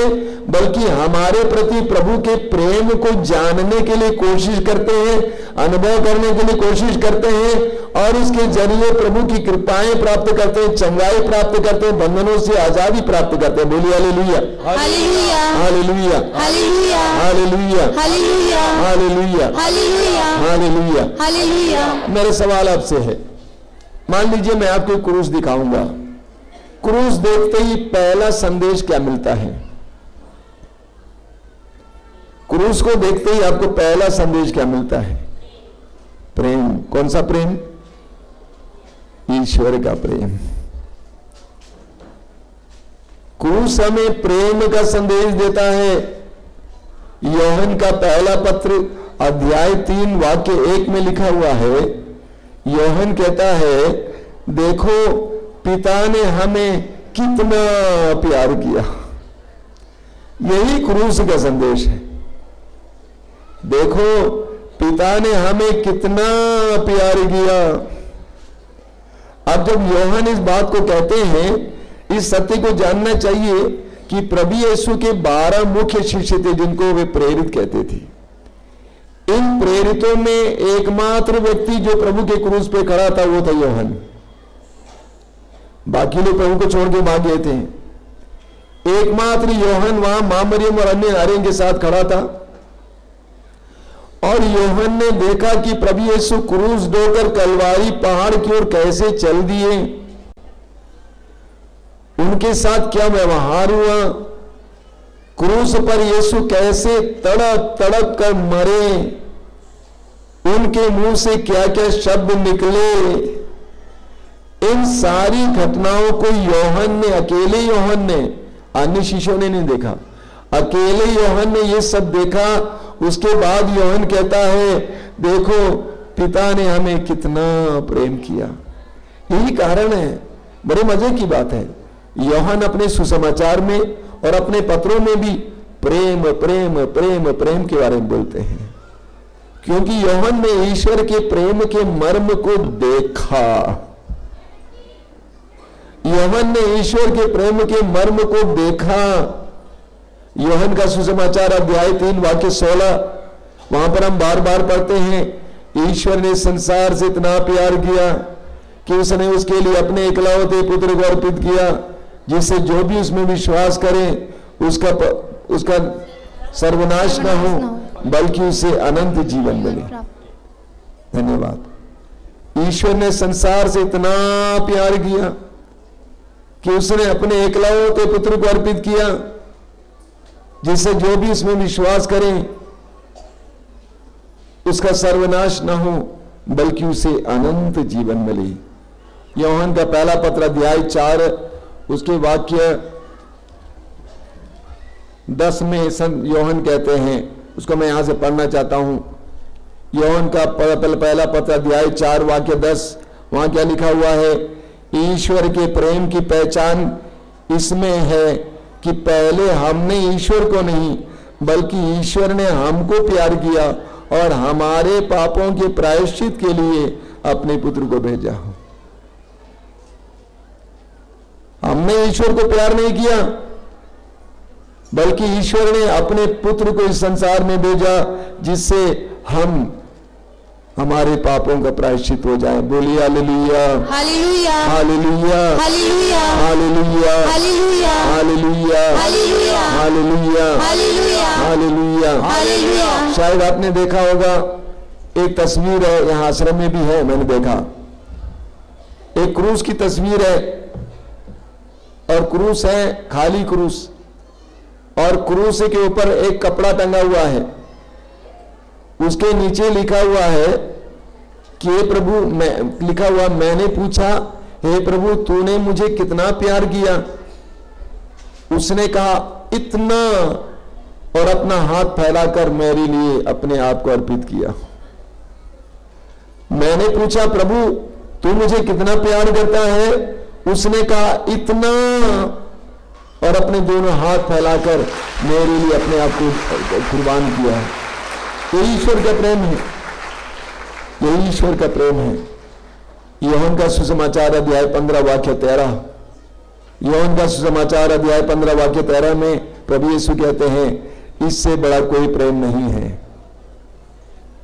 बल्कि हमारे प्रति प्रभु के प्रेम को जानने के लिए कोशिश करते हैं, अनुभव करने के लिए कोशिश करते हैं, और इसके जरिए प्रभु की कृपाएं प्राप्त करते हैं, चंगाई प्राप्त करते हैं, बंधनों से आजादी प्राप्त करते हैं। बोलिए हालेलुया, hallelujah, hallelujah, hallelujah, hallelujah, hallelujah, hallelujah, hallelujah, hallelujah. Hallelujah. मेरे सवाल आपसे है, मान लीजिए मैं आपको क्रूस दिखाऊंगा, क्रूस देखते ही पहला संदेश क्या मिलता है? क्रूस को देखते ही आपको पहला संदेश क्या मिलता है? प्रेम। कौन सा प्रेम? ईश्वर का प्रेम। क्रूस हमें प्रेम का संदेश देता है। यूहन्ना का पहला पत्र अध्याय 3 वाक्य 1 में लिखा हुआ है, यूहन्ना कहता है, देखो पिता ने हमें कितना प्यार किया। यही क्रूस का संदेश है। देखो पिता ने हमें कितना प्यार किया। अब जब यूहन्ना इस बात को कहते हैं, इस सत्य को जानना चाहिए कि प्रभु यीशु के 12 मुख्य शिष्य थे, जिनको वे प्रेरित कहते थे। इन प्रेरितों में एकमात्र व्यक्ति जो प्रभु के क्रूस पे खड़ा था, वो था यूहन्ना। बाकी लोग प्रभु को छोड़ के भाग गए थे। एकमात्र यूहन्ना वहां मां मरियम और अन्य नारियों के साथ खड़ा था। और यूहन्ना ने देखा कि प्रभु यीशु क्रूस ढोकर कलवारी पहाड़ की ओर कैसे चल दिए, उनके साथ क्या व्यवहार हुआ, क्रूस पर यीशु कैसे तड़प तड़प कर मरे, उनके मुंह से क्या क्या शब्द निकले, इन सारी घटनाओं को यूहन्ना ने, अकेले यूहन्ना ने, अन्य शिष्यों ने नहीं देखा, अकेले यूहन्ना ने ये सब देखा। उसके बाद यूहन्ना कहता है, देखो पिता ने हमें कितना प्रेम किया। यही कारण है, बड़े मजे की बात है, यूहन्ना अपने सुसमाचार में और अपने पत्रों में भी प्रेम प्रेम प्रेम प्रेम के बारे में बोलते हैं, क्योंकि यूहन्ना ने ईश्वर के प्रेम के मर्म को देखा। यूहन्ना ने ईश्वर के प्रेम के मर्म को देखा। यूहन्ना का सुसमाचार अध्याय 3 वाक्य 16, वहां पर हम बार बार पढ़ते हैं, ईश्वर ने संसार से इतना प्यार किया कि उसने उसके लिए अपने इकलौते पुत्र को अर्पित किया, जिससे जो भी उसमें विश्वास करे उसका सर्वनाश न हो, बल्कि उसे अनंत जीवन मिले। धन्यवाद। ईश्वर ने संसार से इतना प्यार किया कि उसने अपने इकलौते पुत्र को अर्पित किया, जिससे जो भी इसमें विश्वास करें उसका सर्वनाश न हो, बल्कि उसे अनंत जीवन मिले। यूहन्ना का पहला पत्र अध्याय 4 उसके वाक्य 10 में संत यूहन्ना कहते हैं, उसको मैं यहां से पढ़ना चाहता हूं। यूहन्ना का पहला पत्र अध्याय 4 वाक्य 10, वहां क्या लिखा हुआ है? ईश्वर के प्रेम की पहचान इसमें है कि पहले हमने ईश्वर को नहीं, बल्कि ईश्वर ने हमको प्यार किया और हमारे पापों के प्रायश्चित के लिए अपने पुत्र को भेजा। हमने ईश्वर को प्यार नहीं किया, बल्कि ईश्वर ने अपने पुत्र को इस संसार में भेजा, जिससे हम हमारे पापों का प्रायश्चित हो जाए। बोलिए हालेलुया, hallelujah, hallelujah, hallelujah, hallelujah, hallelujah, hallelujah, hallelujah, hallelujah, hallelujah, hallelujah. Hallelujah. शायद आपने देखा होगा, एक तस्वीर है, यहां आश्रम में भी है, मैंने देखा, एक क्रूस की तस्वीर है, और क्रूस है खाली क्रूस, और क्रूस के ऊपर एक कपड़ा टंगा हुआ है। उसके नीचे लिखा हुआ है कि हे प्रभु, लिखा हुआ मैंने पूछा हे प्रभु तूने मुझे कितना प्यार किया। उसने कहा इतना, और अपना हाथ फैलाकर मेरे लिए अपने आप को अर्पित किया। मैंने पूछा प्रभु तू मुझे कितना प्यार करता है, उसने कहा इतना, और अपने दोनों हाथ फैलाकर मेरे लिए अपने आप को कुर्बान किया। यही ईश्वर का प्रेम है, यही ईश्वर का प्रेम है। यूहन्ना का सुसमाचार अध्याय 15 वाक्य 13, यूहन्ना का सुसमाचार अध्याय 15 वाक्य 13 में प्रभु यीशु कहते हैं इससे बड़ा कोई प्रेम नहीं है,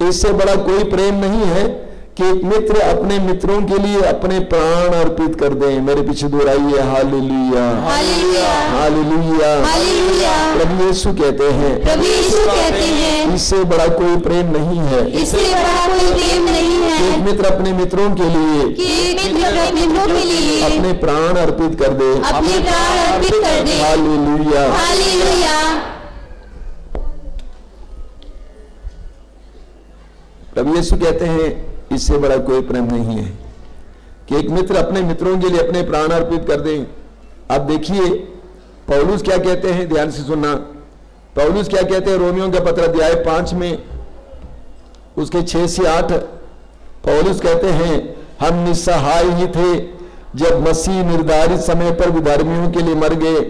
इससे बड़ा कोई प्रेम नहीं है कि एक मित्र अपने मित्रों के लिए अपने प्राण अर्पित कर दें। मेरे पीछे दोहराइए हालेलुया, हालेलुया, हालेलुया, हालेलुया। प्रभु यीशु कहते हैं, प्रभु यीशु कहते हैं इससे बड़ा कोई प्रेम नहीं है, इससे बड़ा कोई प्रेम नहीं है एक मित्र अपने मित्रों के लिए कि एक मित्र अपने मित्रों के लिए अपने प्राण अर्पित कर दे। अपने प्राण अर्पित कर दे। Hallelujah, hallelujah. प्रभु यीशु कहते हैं इससे बड़ा कोई प्रेम नहीं है कि एक मित्र अपने मित्रों के लिए अपने प्राण अर्पित कर दें। अब देखिए पौलुस क्या कहते हैं, ध्यान से सुनना। पौलुस क्या कहते हैं रोमियों का पत्र अध्याय 5 में उसके 6 से 8 पौलुस कहते हैं हम निस्सहाय ही थे जब मसीह निर्धारित समय पर विधर्मियों के लिए मर गए।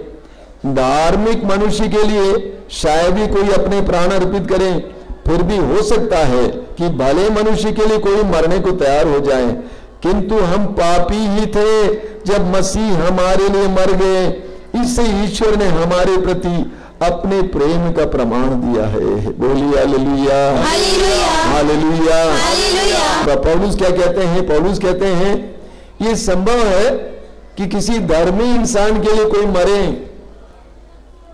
धार्मिक मनुष्य के लिए शायद ही कोई अपने प्राण अर्पित करे, फिर भी हो सकता है कि भले मनुष्य के लिए कोई मरने को तैयार हो जाए, किंतु हम पापी ही थे जब मसीह हमारे लिए मर गए। इससे ईश्वर ने हमारे प्रति अपने प्रेम का प्रमाण दिया है। बोलिए हालेलुया, हालेलुया, हालेलुया। हालेलुया। पौलुस क्या कहते हैं, पौलुस कहते हैं ये संभव है कि किसी धर्मी इंसान के लिए कोई मरे,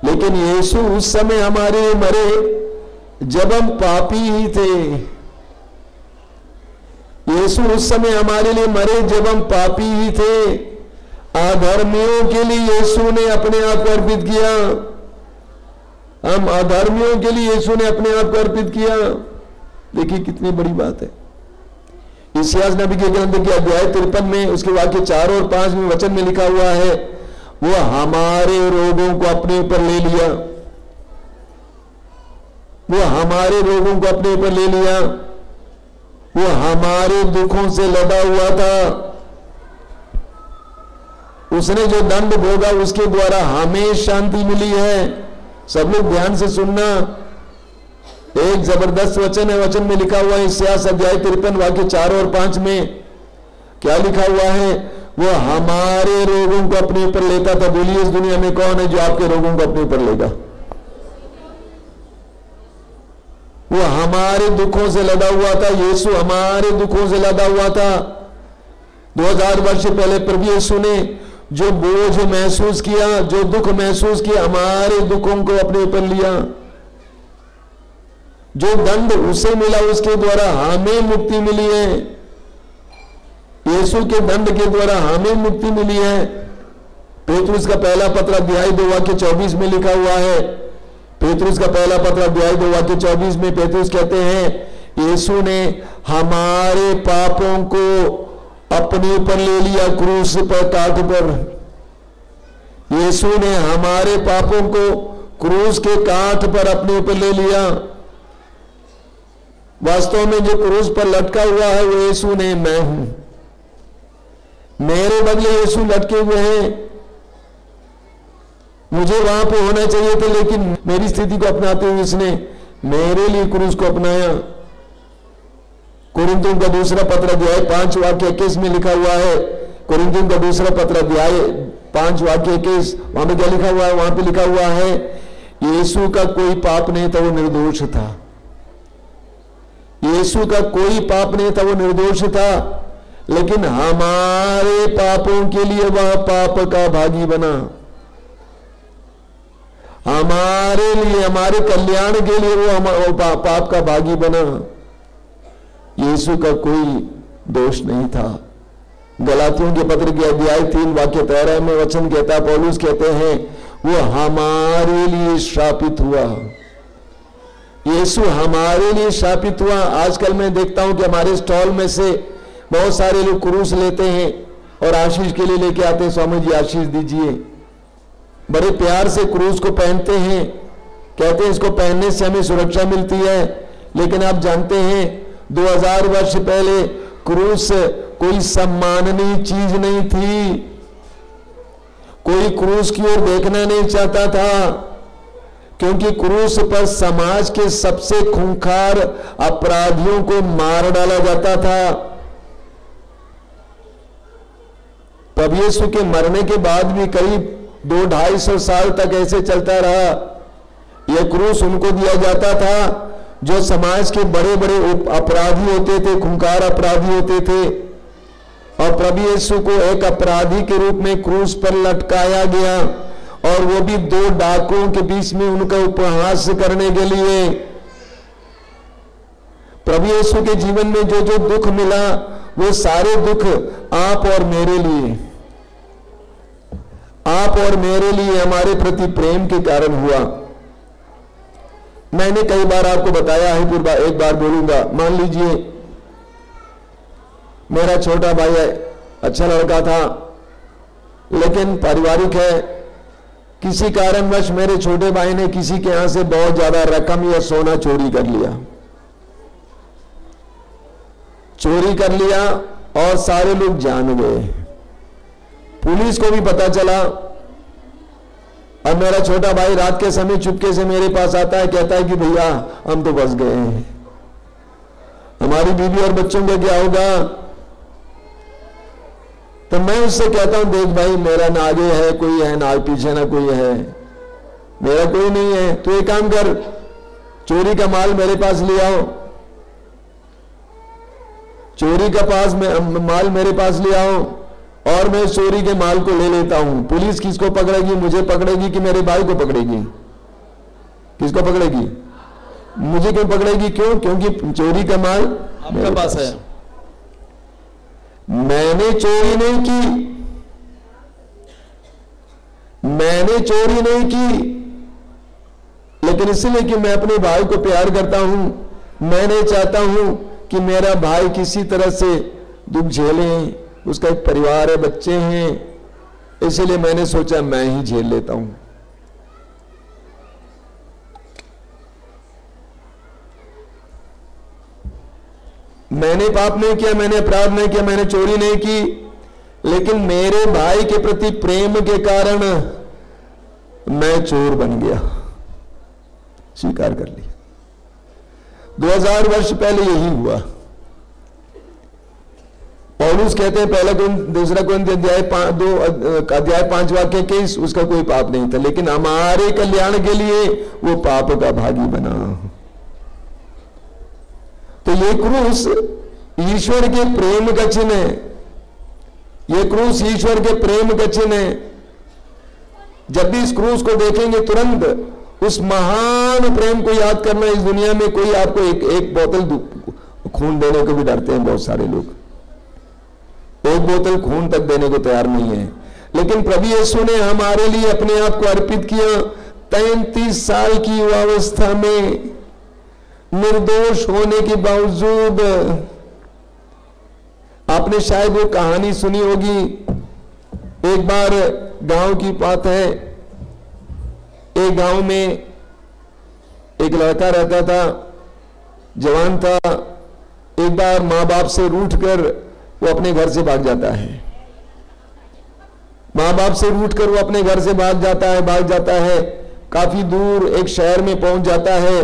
लेकिन यीशु उस समय हमारे लिए मरे जब हम पापी ही थे। यीशु उस समय हमारे लिए मरे जब हम पापी ही थे। अधर्मियों के लिए यीशु ने अपने आप को अर्पित किया। हम अधर्मियों के लिए यीशु ने अपने आप को अर्पित किया। देखिए कितनी बड़ी बात है। इसायाह नबी के ग्रंथ के अध्याय 53 में उसके वाक्य 4 और 5 में वचन में लिखा हुआ है वो हमारे रोगों को अपने ऊपर ले लिया, वो हमारे रोगों को अपने ऊपर ले लिया, वो हमारे दुखों से लदा हुआ था। उसने जो दंड भोगा उसके द्वारा हमें शांति मिली है। सब लोग ध्यान से सुनना, एक जबरदस्त वचन है। वचन में लिखा हुआ है इसायाह अध्याय 53 वाक्य 4 और 5 में क्या लिखा हुआ है, वो हमारे रोगों को अपने ऊपर लेता था। बोलिए इस दुनिया में कौन है जो आपके रोगों को अपने ऊपर लेगा? वो हमारे दुखों से लदा हुआ था। यीशु हमारे दुखों से लदा हुआ था। 2000 वर्ष पहले प्रभु यीशु ने जो बोझ महसूस किया, जो दुख महसूस किया, हमारे दुखों को अपने ऊपर लिया। जो दंड उसे मिला उसके द्वारा हमें मुक्ति मिली है। यीशु के दंड के द्वारा हमें मुक्ति मिली है। पेतरुस का पहला पत्र अध्याय 2 वाक्य 24 में लिखा हुआ है। पेतरुस का पहला पत्र अध्याय 2 वाक्य 24 में पेतरुस कहते हैं यीशु ने हमारे पापों को अपने ऊपर ले लिया क्रूस पर, काट पर। यीशु ने हमारे पापों को क्रूस के काट पर अपने ऊपर ले लिया। वास्तव में जो क्रूस पर लटका हुआ है वो यीशु ने, मैं हूं। मेरे बदले यीशु लटके हुए हैं। मुझे वहां पे होना चाहिए था, लेकिन मेरी स्थिति को अपनाते हुए इसने मेरे लिए क्रूस को अपनाया। कुरिन्थियों का दूसरा पत्र अध्याय 5 वाक्य 21 में लिखा हुआ है। कुरिन्थियों का दूसरा पत्र अध्याय 5 वाक्य 21, वहां पे क्या लिखा हुआ है? वहां पे लिखा हुआ है यीशु का कोई पाप नहीं था, वो निर्दोष था। यीशु का कोई पाप नहीं था, वो निर्दोष था, लेकिन हमारे पापों के लिए वह पाप का भागी बना। हमारे लिए, हमारे कल्याण के लिए वो पाप का भागी बना। यीशु का कोई दोष नहीं था। गलातियों के पत्र के अध्याय 3 वाक्य 13 में वचन कहता, पौलुस कहते हैं वो हमारे लिए श्रापित हुआ। यीशु हमारे लिए शापित हुआ। आजकल मैं देखता हूं कि हमारे स्टॉल में से बहुत सारे लोग क्रूस लेते हैं और आशीष के लिए लेके आते हैं, स्वामी जी आशीष दीजिए। बड़े प्यार से क्रूस को पहनते हैं, कहते हैं इसको पहनने से हमें सुरक्षा मिलती है। लेकिन आप जानते हैं 2000 वर्ष पहले क्रूस कोई सम्माननीय चीज नहीं थी। कोई क्रूस की ओर देखना नहीं चाहता था, क्योंकि क्रूस पर समाज के सबसे खूंखार अपराधियों को मार डाला जाता था। प्रभु यीशु के मरने के बाद भी करीब 200-250 साल तक ऐसे चलता रहा। यह क्रूस उनको दिया जाता था जो समाज के बड़े बड़े अपराधी होते थे, खूंखार अपराधी होते थे। और प्रभु यीशु को एक अपराधी के रूप में क्रूस पर लटकाया गया, और वो भी 2 डाकुओं के बीच में उनका उपहास करने के लिए। प्रभु यीशु के जीवन में जो जो दुख मिला, वो सारे दुख आप और मेरे लिए, आप और मेरे लिए, हमारे प्रति प्रेम के कारण हुआ। मैंने कई बार आपको बताया है, एक बार बोलूंगा। मान लीजिए मेरा छोटा भाई है, अच्छा लड़का था, लेकिन पारिवारिक है। किसी कारणवश मेरे छोटे भाई ने किसी के यहां से बहुत ज्यादा रकम या सोना चोरी कर लिया। चोरी कर लिया और सारे लोग जान गए। पुलिस को भी पता चला। अब मेरा छोटा भाई रात के समय चुपके से मेरे पास आता है, कहता है कि भैया हम तो फंस गए हैं, हमारी बीवी और बच्चों का क्या होगा। तो मैं उससे कहता हूं, देख भाई, मेरा ना आगे है कोई है, ना पीछे ना कोई है, मेरा कोई नहीं है। तो एक काम कर, चोरी का माल मेरे पास ले आओ, चोरी का माल मेरे पास ले आओ, और मैं चोरी के माल को ले लेता हूं। पुलिस किसको पकड़ेगी? मुझे पकड़ेगी कि मेरे भाई को पकड़ेगी? किसको पकड़ेगी? मुझे क्यों पकड़ेगी? क्यों? क्योंकि चोरी का माल आपके पास है। मैंने चोरी नहीं की, मैंने चोरी नहीं की, लेकिन इसलिए कि मैं अपने भाई को प्यार करता हूं, मैं नहीं चाहता हूं कि मेरा भाई किसी तरह से दुख झेले। उसका एक परिवार है, बच्चे हैं, इसलिए मैंने सोचा मैं ही झेल लेता हूं। मैंने पाप नहीं किया, मैंने अपराध नहीं किया, मैंने चोरी नहीं की, लेकिन मेरे भाई के प्रति प्रेम के कारण मैं चोर बन गया, स्वीकार कर लिया। 2000 वर्ष पहले यही हुआ। पौलुस कहते हैं पहला दूसरा अध्याय 5 वाक्य के, उसका कोई पाप नहीं था, लेकिन हमारे कल्याण के लिए वो पाप का भागी बना। तो ये क्रूस ईश्वर के प्रेम का चिन्ह है, ये क्रूस ईश्वर के प्रेम का चिन्ह है। जब भी इस क्रूस को देखेंगे तुरंत उस महान प्रेम को याद करना। इस दुनिया में कोई आपको एक बोतल खून देने को भी डरते हैं बहुत सारे लोग, एक बोतल खून तक देने को तैयार नहीं है। लेकिन प्रभु यीशु ने हमारे लिए अपने आप को अर्पित किया। 33 साल की युवावस्था में निर्दोष होने के बावजूद, आपने शायद वो कहानी सुनी होगी। एक बार गांव की बात है, एक गांव में एक लड़का रहता था, जवान था। एक बार मां बाप से रूठकर वो अपने घर से भाग जाता है। मां बाप से रूठकर वो अपने घर से भाग जाता है। काफी दूर एक शहर में पहुंच जाता है।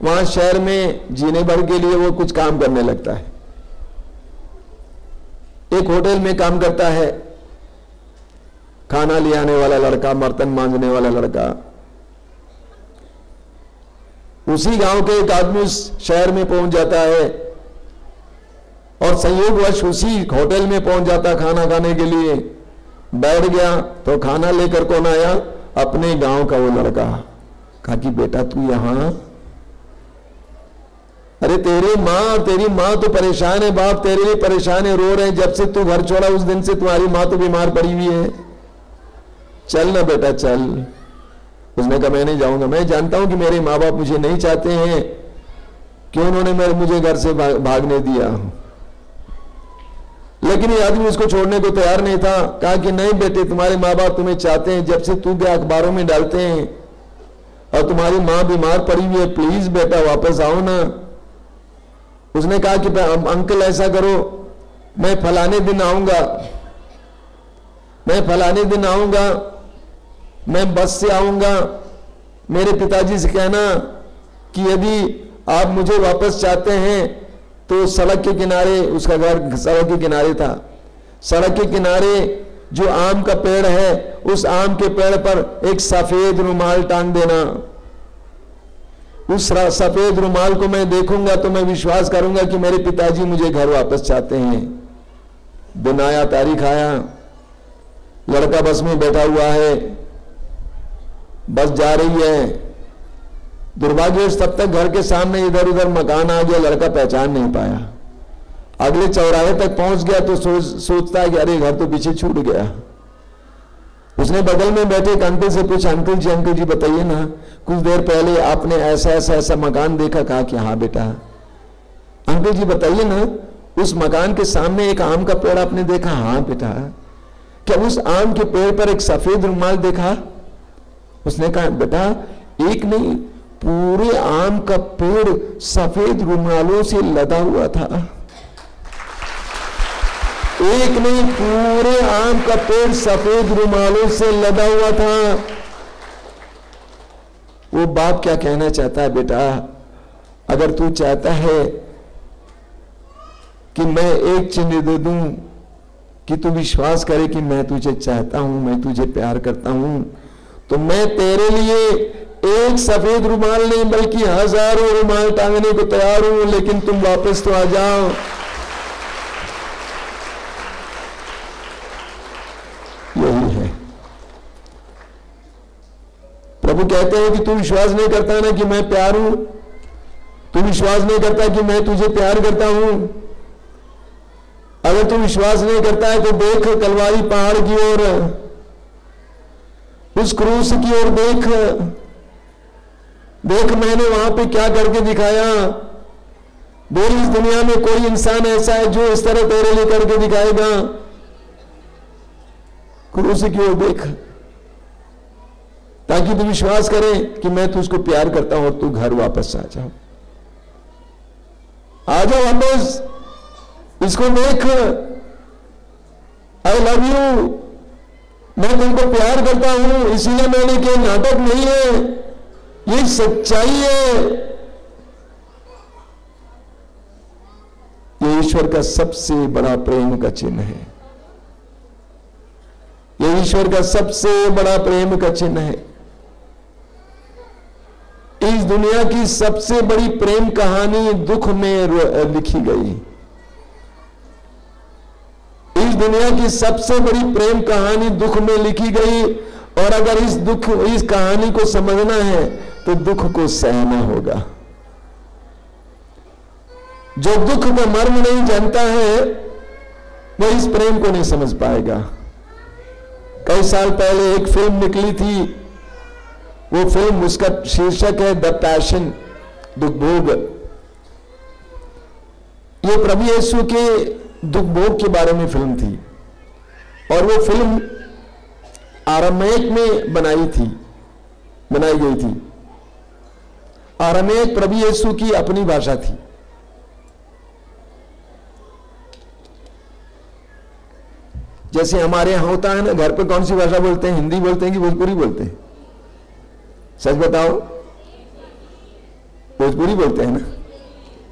वहां शहर में जीने भर के लिए वो कुछ काम करने लगता है। एक होटल में काम करता है, खाना ले आने वाला लड़का, बर्तन मांजने वाला लड़का। उसी गांव के एक आदमी उस शहर में पहुंच जाता है और संयोगवश उसी होटल में पहुंच जाता खाना खाने के लिए। बैठ गया तो खाना लेकर कौन आया? अपने गांव का वो लड़का। कहा कि बेटा तू यहां, अरे तेरी माँ तो परेशान है, बाप तेरे लिए परेशान है, रो रहे हैं। जब से तू घर छोड़ा उस दिन से तुम्हारी माँ तो बीमार पड़ी हुई है। चल ना बेटा चल। उसने कहा मैं नहीं जाऊंगा, मैं जानता हूं कि मेरे माँ बाप मुझे नहीं चाहते हैं, क्यों उन्होंने मुझे घर से भागने दिया। लेकिन ये आदमी उसको छोड़ने को तैयार नहीं था। कहा कि नहीं बेटे, तुम्हारे माँ बाप तुम्हें चाहते हैं, जब से तू गया अखबारों में डालते हैं, और तुम्हारी माँ बीमार पड़ी हुई है, प्लीज बेटा वापस आओ ना। उसने कहा कि अंकल ऐसा करो, मैं फलाने दिन आऊंगा, मैं फलाने दिन आऊंगा, मैं बस से आऊंगा, मेरे पिताजी से कहना कि यदि आप मुझे वापस चाहते हैं तो सड़क के किनारे, उसका घर सड़क के किनारे था, सड़क के किनारे जो आम का पेड़ है, उस आम के पेड़ पर एक सफेद रुमाल टांग देना। उस सफेद रुमाल को मैं देखूंगा तो मैं विश्वास करूंगा कि मेरे पिताजी मुझे घर वापस चाहते हैं। दिन आया, तारीख आया, लड़का बस में बैठा हुआ है, बस जा रही है। दुर्भाग्यवश तब तक घर के सामने इधर उधर मकान आ गया, लड़का पहचान नहीं पाया। अगले चौराहे तक पहुंच गया तो सोचता है कि अरे घर तो पीछे छूट गया। उसने बगल में बैठे एक अंकल से पूछा, अंकल जी बताइए ना, कुछ देर पहले आपने ऐसा मकान देखा? कहा कि हाँ बेटा। अंकल जी बताइए ना, उस मकान के सामने एक आम का पेड़ आपने देखा? हाँ बेटा। क्या उस आम के पेड़ पर एक सफेद रुमाल देखा? उसने कहा बेटा एक नहीं, पूरे आम का पेड़ सफेद रुमालों से लदा हुआ था। एक नहीं, पूरे आम का पेड़ सफेद रुमालों से लदा हुआ था। वो बाप क्या कहना चाहता है? बेटा अगर तू चाहता है कि मैं एक चिन्ह दे दूं कि तू विश्वास करे कि मैं तुझे चाहता हूं, मैं तुझे प्यार करता हूं, तो मैं तेरे लिए एक सफेद रुमाल नहीं बल्कि हजारों रुमाल टांगने को तैयार हूं, लेकिन तुम वापस तो आ जाओ। यही है। प्रभु कहते हैं कि तू विश्वास नहीं करता ना कि मैं प्यार हूं, तू विश्वास नहीं करता कि मैं तुझे प्यार करता हूं। अगर तू विश्वास नहीं करता है तो देख कलवारी पहाड़ की ओर, उस क्रूस की ओर देख, मैंने वहां पे क्या करके दिखाया। बोल इस दुनिया में कोई इंसान ऐसा है जो इस तरह तेरे लिए करके दिखाएगा? क्रूस की ओर देख, ताकि तू विश्वास करे कि मैं तुझको प्यार करता हूं और तू घर वापस आ जाओ वापस। इसको देख, आई लव यू, मैं तुमको प्यार करता हूं, इसीलिए मैंने कोई नाटक नहीं है, ये सच्चाई है। ये ईश्वर का सबसे बड़ा प्रेम का चिन्ह है। ये ईश्वर का सबसे बड़ा प्रेम का चिन्ह है। इस दुनिया की सबसे बड़ी प्रेम कहानी दुख में लिखी गई। इस दुनिया की सबसे बड़ी प्रेम कहानी दुख में लिखी गई, और अगर इस कहानी को समझना है तो दुख को सहना होगा। जो दुख का मर्म नहीं जानता है वो इस प्रेम को नहीं समझ पाएगा। कई साल पहले एक फिल्म निकली थी, वो फिल्म, उसका शीर्षक है द पैशन, दुख भोग। ये प्रभु यीशु के दुख भोग के बारे में फिल्म थी, और वो फिल्म आरामेक में बनाई गई थी। आरामेक प्रभु यीशु की अपनी भाषा थी। जैसे हमारे यहां होता है ना, घर पे कौन सी भाषा बोलते हैं? हिंदी बोलते हैं कि भोजपुरी बोलते हैं? सच बताओ, भोजपुरी बोलते हैं ना?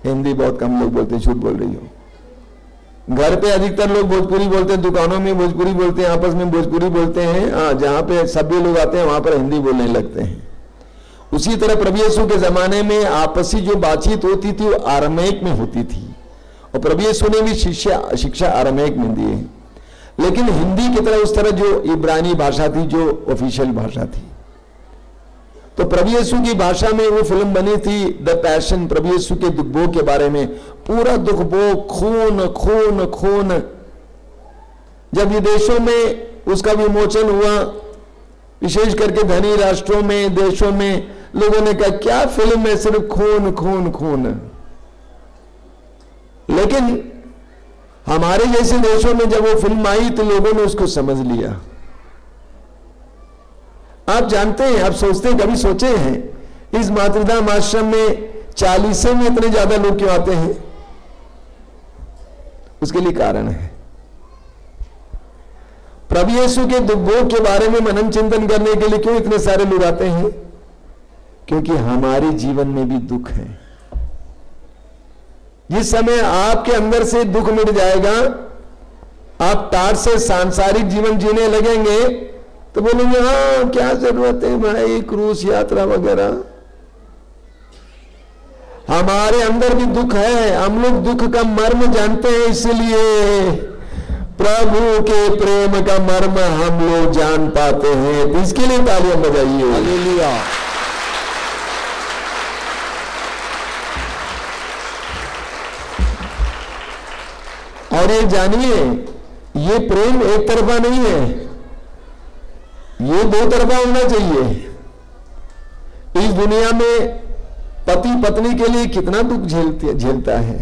हिंदी बहुत कम लोग बोलते हैं, झूठ बोल रही हो। घर पे अधिकतर लोग भोजपुरी बोलते हैं, दुकानों में भोजपुरी बोलते हैं, आपस में भोजपुरी बोलते हैं। हाँ, जहां पे सभी लोग आते हैं वहां पर हिंदी बोलने लगते हैं। उसी तरह प्रभु यीशु के जमाने में आपसी जो बातचीत होती थी वो आरामेक में होती थी, और प्रभु यीशु ने भी शिक्षा आरामेक में दी है। लेकिन हिंदी की तरह उस तरह जो इब्रानी भाषा थी, जो ऑफिशियल भाषा थी, तो प्रभु यीशु की भाषा में वो फिल्म बनी थी द पैशन, प्रभु यीशु के दुख भोग के बारे में। पूरा दुख भोग, खून खून खून। जब विदेशों में उसका विमोचन हुआ विशेष करके धनी राष्ट्रों में, देशों में लोगों ने कहा क्या फिल्म है, सिर्फ खून खून खून। लेकिन हमारे जैसे देशों में जब वो फिल्म आई तो लोगों ने उसको समझ लिया। आप जानते हैं, आप सोचते हैं, कभी सोचे हैं इस मातृधाम आश्रम में 40 में इतने ज्यादा लोग क्यों आते हैं? उसके लिए कारण है, प्रभु यीशु के दुखों के बारे में मनन चिंतन करने के लिए क्यों इतने सारे लोग आते हैं? क्योंकि हमारे जीवन में भी दुख है। जिस समय आपके अंदर से दुख मिट जाएगा, आप टाट से सांसारिक जीवन जीने लगेंगे तो बोलेंगे हाँ क्या जरूरत है भाई क्रूस यात्रा वगैरह। हमारे अंदर भी दुख है, हम लोग दुख का मर्म जानते हैं, इसलिए प्रभु के प्रेम का मर्म हम लोग जान पाते हैं। तो इसके लिए तालियां बजाइए। हालेलुया। और ये जानिए, ये प्रेम एक तरफा नहीं है, ये दो तरफा होना चाहिए। इस दुनिया में पति पत्नी के लिए कितना दुख झेलता है,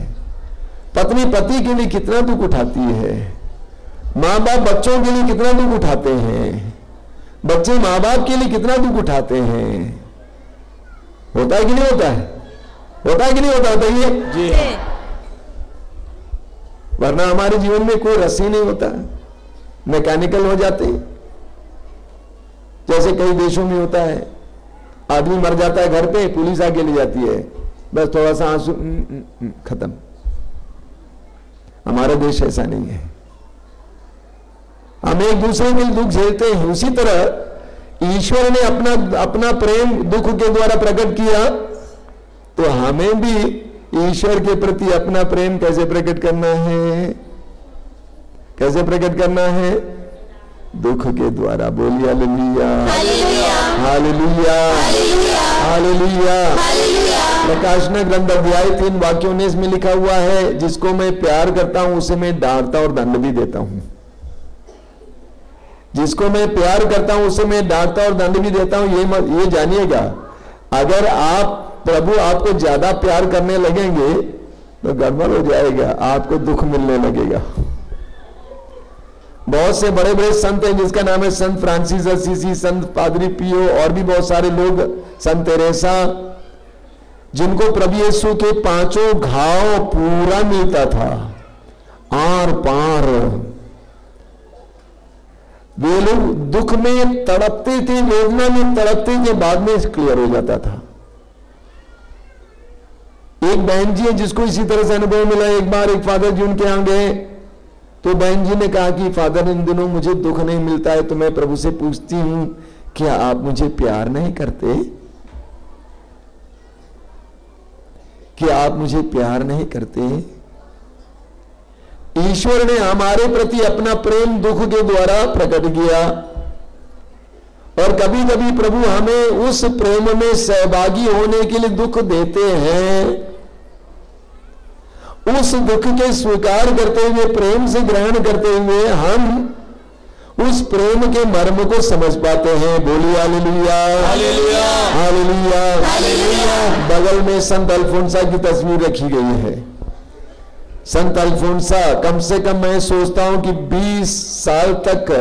पत्नी पति के लिए कितना दुख उठाती है, माँ बाप बच्चों के लिए कितना दुख उठाते हैं, बच्चे माँ बाप के लिए कितना दुख उठाते हैं। होता है कि नहीं होता है? होता है कि नहीं होता? बताइए जी। वरना हमारे जीवन में कोई रस ही नहीं होता, मैकेनिकल हो जाते हैं। जैसे कई देशों में होता है, आदमी मर जाता है घर पे, पुलिस आके ले जाती है, बस थोड़ा सा आंसू खत्म। हमारा देश ऐसा नहीं है, हम एक दूसरे के दुख झेलते हैं। उसी तरह ईश्वर ने अपना प्रेम दुख के द्वारा प्रकट किया, तो हमें भी ईश्वर के प्रति अपना प्रेम कैसे प्रकट करना है? कैसे प्रकट करना है? दुख के द्वारा। बोलिए हालेलुया, हालेलुया, हालेलुया। प्रकाशना ग्रंथ अध्याय 3 वाक्य 19 में लिखा हुआ है, जिसको मैं प्यार करता हूं उसे मैं डांटता और दंड भी देता हूं। जिसको मैं प्यार करता हूं उसे मैं डांटता और दंड भी देता हूं। ये जानिएगा, अगर आप प्रभु आपको ज्यादा प्यार करने लगेंगे तो गड़बड़ हो जाएगा, आपको दुख मिलने लगेगा। बहुत से बड़े बड़े संत हैं, जिसका नाम है संत फ्रांसिस असीसी, संत पादरी पियो, और भी बहुत सारे लोग, संत तेरेसा, जिनको प्रभु यीशु के 5 घाव पूरा मिलता था, आर पार। वे लोग दुख में तड़पते थे, वेदना में तड़पते थे, बाद में क्लियर हो जाता था। एक बहन जी है जिसको इसी तरह से अनुभव मिला। एक बार एक फादर जी उनके यहां गए, तो बहन जी ने कहा कि फादर इन दिनों मुझे दुख नहीं मिलता है, तो मैं प्रभु से पूछती हूं क्या आप मुझे प्यार नहीं करते? क्या आप मुझे प्यार नहीं करते? ईश्वर ने हमारे प्रति अपना प्रेम दुख के द्वारा प्रकट किया, और कभी कभी प्रभु हमें उस प्रेम में सहभागी होने के लिए दुख देते हैं। उस दुख के स्वीकार करते हुए, प्रेम से ग्रहण करते हुए, हम उस प्रेम के मर्म को समझ पाते हैं। बोलिए हालेलुया, हालेलुया, हालेलुया, हालेलुया। बगल में संत अल्फोंसा की तस्वीर रखी गई है। संत अल्फोंसा कम से कम मैं सोचता हूं कि 20 साल तक,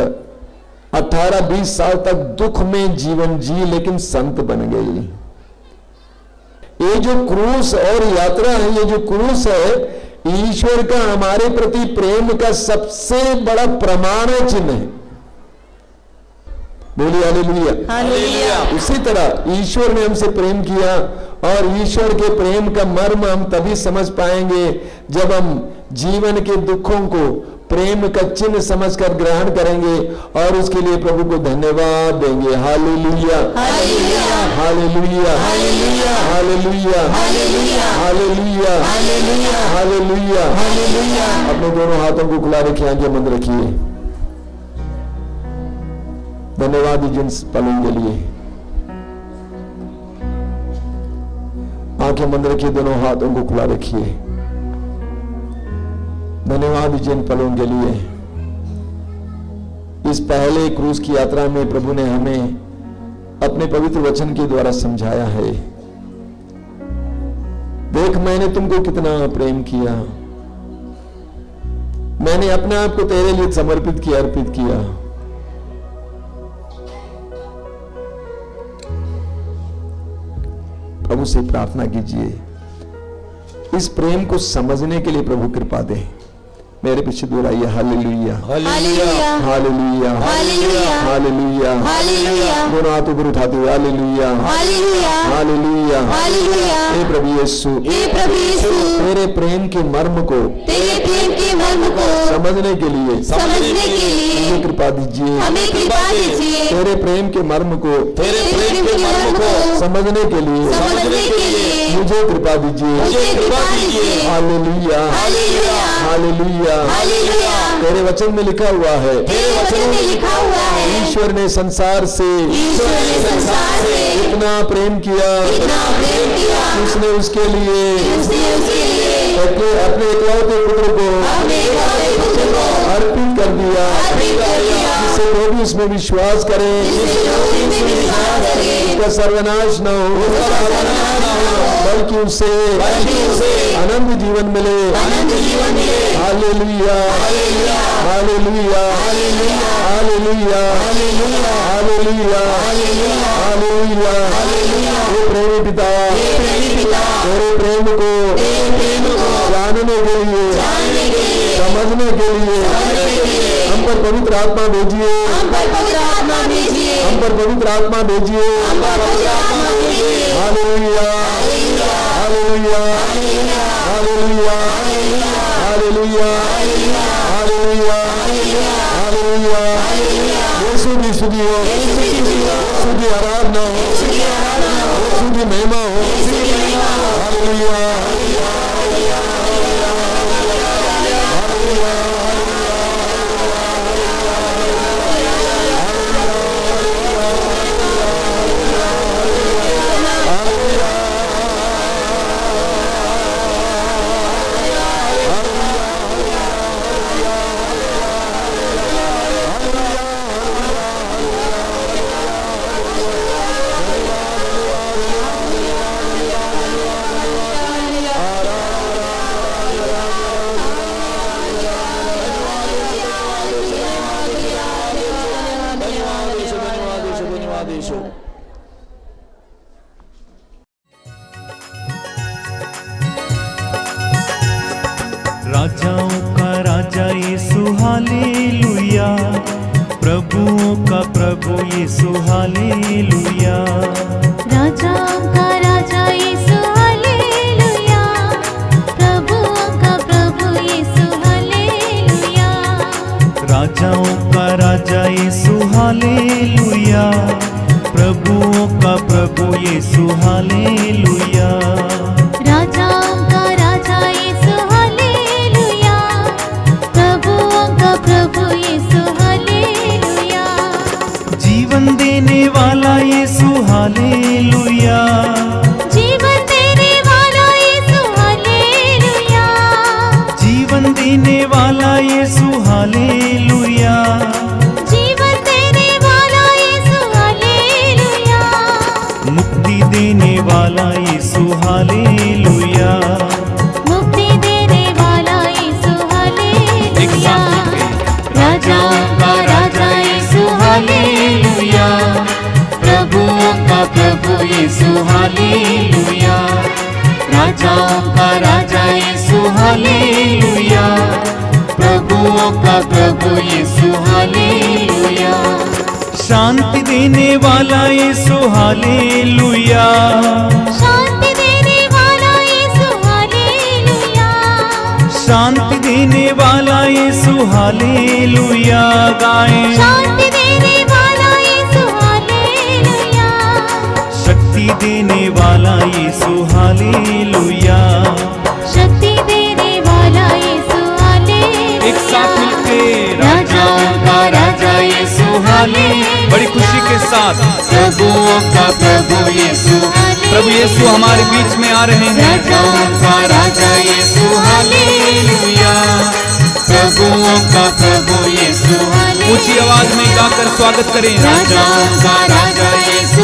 18-20 साल तक दुख में जीवन जी, लेकिन संत बन गई। ये जो क्रूस और यात्रा है, ये जो क्रूस है, ईश्वर का हमारे प्रति प्रेम का सबसे बड़ा प्रमाण है, चिन्ह है। बोलिए हालेलुया, हालेलुया। उसी तरह ईश्वर ने हमसे प्रेम किया, और ईश्वर के प्रेम का मर्म हम तभी समझ पाएंगे जब हम जीवन के दुखों को प्रेम का चिन्ह समझकर ग्रहण करेंगे, और उसके लिए प्रभु को धन्यवाद देंगे। Hallelujah, hallelujah, hallelujah, hallelujah, hallelujah, hallelujah, hallelujah, hallelujah, hallelujah. अपने दोनों हाथों को खुला रखिए, आंखें बंद रखिए। धन्यवाद जिन पलों के लिए। आंखें बंद रखिए, दोनों हाथों को खुला रखिए। धन्यवाद जिन पलों के लिए। इस पहले क्रूस की यात्रा में प्रभु ने हमें अपने पवित्र वचन के द्वारा समझाया है। देख, मैंने तुमको कितना प्रेम किया, मैंने अपने आप को तेरे लिए समर्पित किया, अर्पित किया। प्रभु से प्रार्थना कीजिए, इस प्रेम को समझने के लिए प्रभु कृपा दे। मेरे पीछे दोहराइए, hallelujah hallelujah hallelujah hallelujah hallelujah hallelujah दोनों हाथ ऊपर उठाते हुए हालेलुया हालेलुया हालेलुया। हालेलुया हे प्रभु यीशु, हे प्रभु यीशु, तेरे प्रेम के मर्म को तेरे प्रेम के मर्म को समझने के लिए समझने के लिए हमें कृपा दीजिए। हमें कृपा दीजिए। तेरे प्रेम के मर्म को तेरे प्रेम के मर्म को समझने के लिए समझने के लिए मुझे कृपा दीजिए। मुझे कृपा दीजिए। Hallelujah hallelujah hallelujah. हालेलुया। तेरे वचन में लिखा हुआ है, तेरे वचन में लिखा हुआ है, ईश्वर ने संसार से ईश्वर ने संसार से इतना प्रेम किया, इतना प्रेम किया, उसने उसके लिए उसने उसके लिए अपने इकलौते पुत्र को अपने इकलौते पुत्र को अर्पित कर दिया, अर्पित कर दिया, जिससे कोई भी उसमें विश्वास करे जिससे लोग इसमें विश्वास करें, उसका सर्वनाश न हो, बल्कि उसे अनंत जीवन मिले। अनंत जीवन मिले। हालेलुया hallelujah hallelujah hallelujah hallelujah hallelujah. हे प्रेमी पिता, तेरे प्रेम को जानने के लिए समझने के लिए हम पर पवित्र आत्मा भेजिए, हम पर पवित्र आत्मा भेजिए, हम पर पवित्र आत्मा भेजिए। हम पर पवित्र आत्मा भेजिए। हालेलुया हालेलुया हालेलुया हालेलुया हालेलुया हालेलुया। यीशु की स्तुति हो, यीशु की आराधना हो, यीशु की महिमा हो। हालेलुया राजाओं का राजा यीशु हालेलुया, प्रभुओं का प्रभु यीशु हालेलुया। राजाओं का राजा यीशु हालेलुया, प्रभुओं का प्रभु यीशु हालेलुया। राजाओं का राजा यीशु हालेलुया, प्रभुओं का प्रभु यीशु हालेलुया। राजाओं का राजा यीशु हालेलुया, प्रभुओं का प्रभु यीशु हालेलुया। जीवन देने वाला यीशु हालेलुया, जीवन देने वाला यीशु हालेलुया, जीवन देने वाला यीशु हालेलुया। जीवन देने वाला यीशु हालेलुया, मुक्ति देने वाला यीशु हालेलुया। मुक्ति देने वाला यीशु एक हालेलुया। साथ मिलके, राजाओं का राजा यीशु हालेलुया, प्रभुओं का प्रभु यीशु हालेलुया। राजाओं का राजा यीशु हालेलुया, प्रभुओं का प्रभु यीशु हालेलुया। शांति देने वाला यीशु हालेलुया, शांति देने वाला यीशु हालेलुया, शांति देने वाला यीशु हालेलुया। गाएं, शांति देने वाला यीशु हालेलुया, शक्ति देने वाला यीशु हालेलुया। शक्ति देने वाला यीशु हालेलुया। एक साथ मिलके, राजाओं का राजा यीशु हालेलुया, बड़ी खुशी के साथ प्रभुओं का प्रभु यीशु हालेलुया। प्रभु यीशु हमारे बीच में आ रहे हैं। राजाओं का राजा यीशु हालेलुया, प्रभुओं का प्रभु यीशु हालेलुया। ऊंची आवाज में गाकर स्वागत करें। राजाओं का राजा यीशु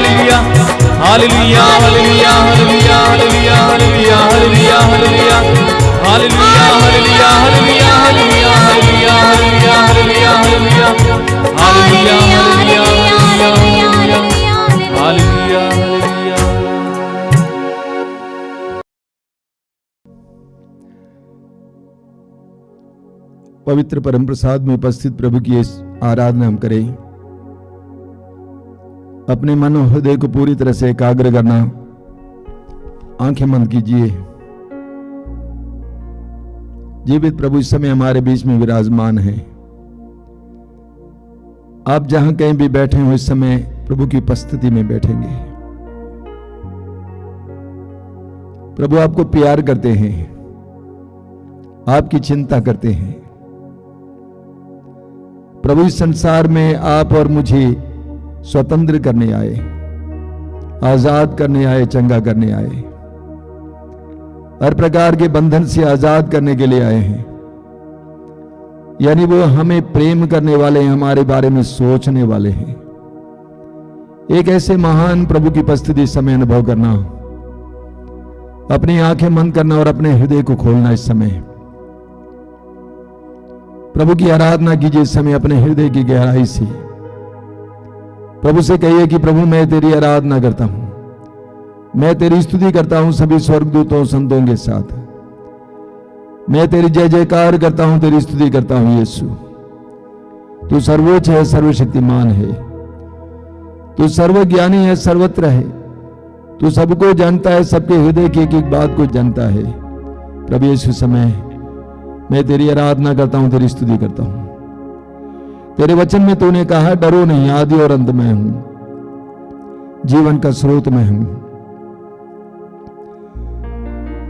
हालेलुया hallelujah hallelujah hallelujah hallelujah hallelujah hallelujah hallelujah hallelujah hallelujah hallelujah hallelujah hallelujah hallelujah hallelujah hallelujah hallelujah हालेलुया। पवित्र परम प्रसाद में उपस्थित प्रभु की आराधना हम करें। अपने मन और हृदय को पूरी तरह से एकाग्र करना, आंखें बंद कीजिए। जीवित प्रभु इस समय हमारे बीच में विराजमान है। आप जहां कहीं भी बैठे हो इस समय प्रभु की उपस्थिति में बैठेंगे। प्रभु आपको प्यार करते हैं, आपकी चिंता करते हैं। प्रभु इस संसार में आप और मुझे स्वतंत्र करने आए, आजाद करने आए, चंगा करने आए, हर प्रकार के बंधन से आजाद करने के लिए आए हैं। यानी वो हमें प्रेम करने वाले हैं, हमारे बारे में सोचने वाले हैं। एक ऐसे महान प्रभु की उपस्थिति समय अनुभव करना, अपनी आंखें बंद करना और अपने हृदय को खोलना। इस समय प्रभु की आराधना कीजिए। इस समय अपने हृदय की गहराई से प्रभु से कहिए कि प्रभु मैं तेरी आराधना करता हूं, मैं तेरी स्तुति करता हूं सभी स्वर्गदूतों संतों के साथ। मैं तेरी जय जयकार करता हूं, तेरी स्तुति करता हूं। यीशु तू सर्वोच्च है, सर्वशक्तिमान है, तू सर्वज्ञानी है, सर्वत्र है, तू सबको जानता है, सबके हृदय की एक एक बात को जानता है। प्रभु यीशु समय मैं तेरी आराधना करता हूं, तेरी स्तुति करता हूं। तेरे वचन में तूने कहा डरो नहीं, आदि और अंत में हूं, जीवन का स्रोत में हूं।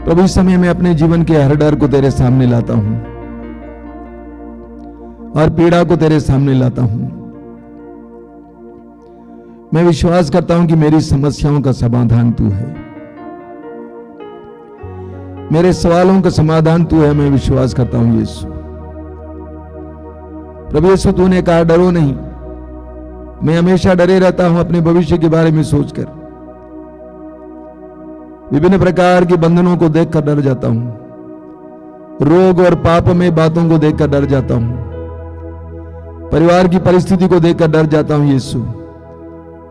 प्रभु इस समय मैं अपने जीवन के हर डर को तेरे सामने लाता हूं और पीड़ा को तेरे सामने लाता हूं। मैं विश्वास करता हूं कि मेरी समस्याओं का समाधान तू है, मेरे सवालों का समाधान तू है। मैं विश्वास करता हूं यीशु। प्रभु यीशु तूने कहा डरो नहीं। मैं हमेशा डरे रहता हूं अपने भविष्य के बारे में सोचकर। विभिन्न प्रकार के बंधनों को देखकर डर जाता हूं, रोग और पाप में बातों को देखकर डर जाता हूं, परिवार की परिस्थिति को देखकर डर जाता हूं। यीशु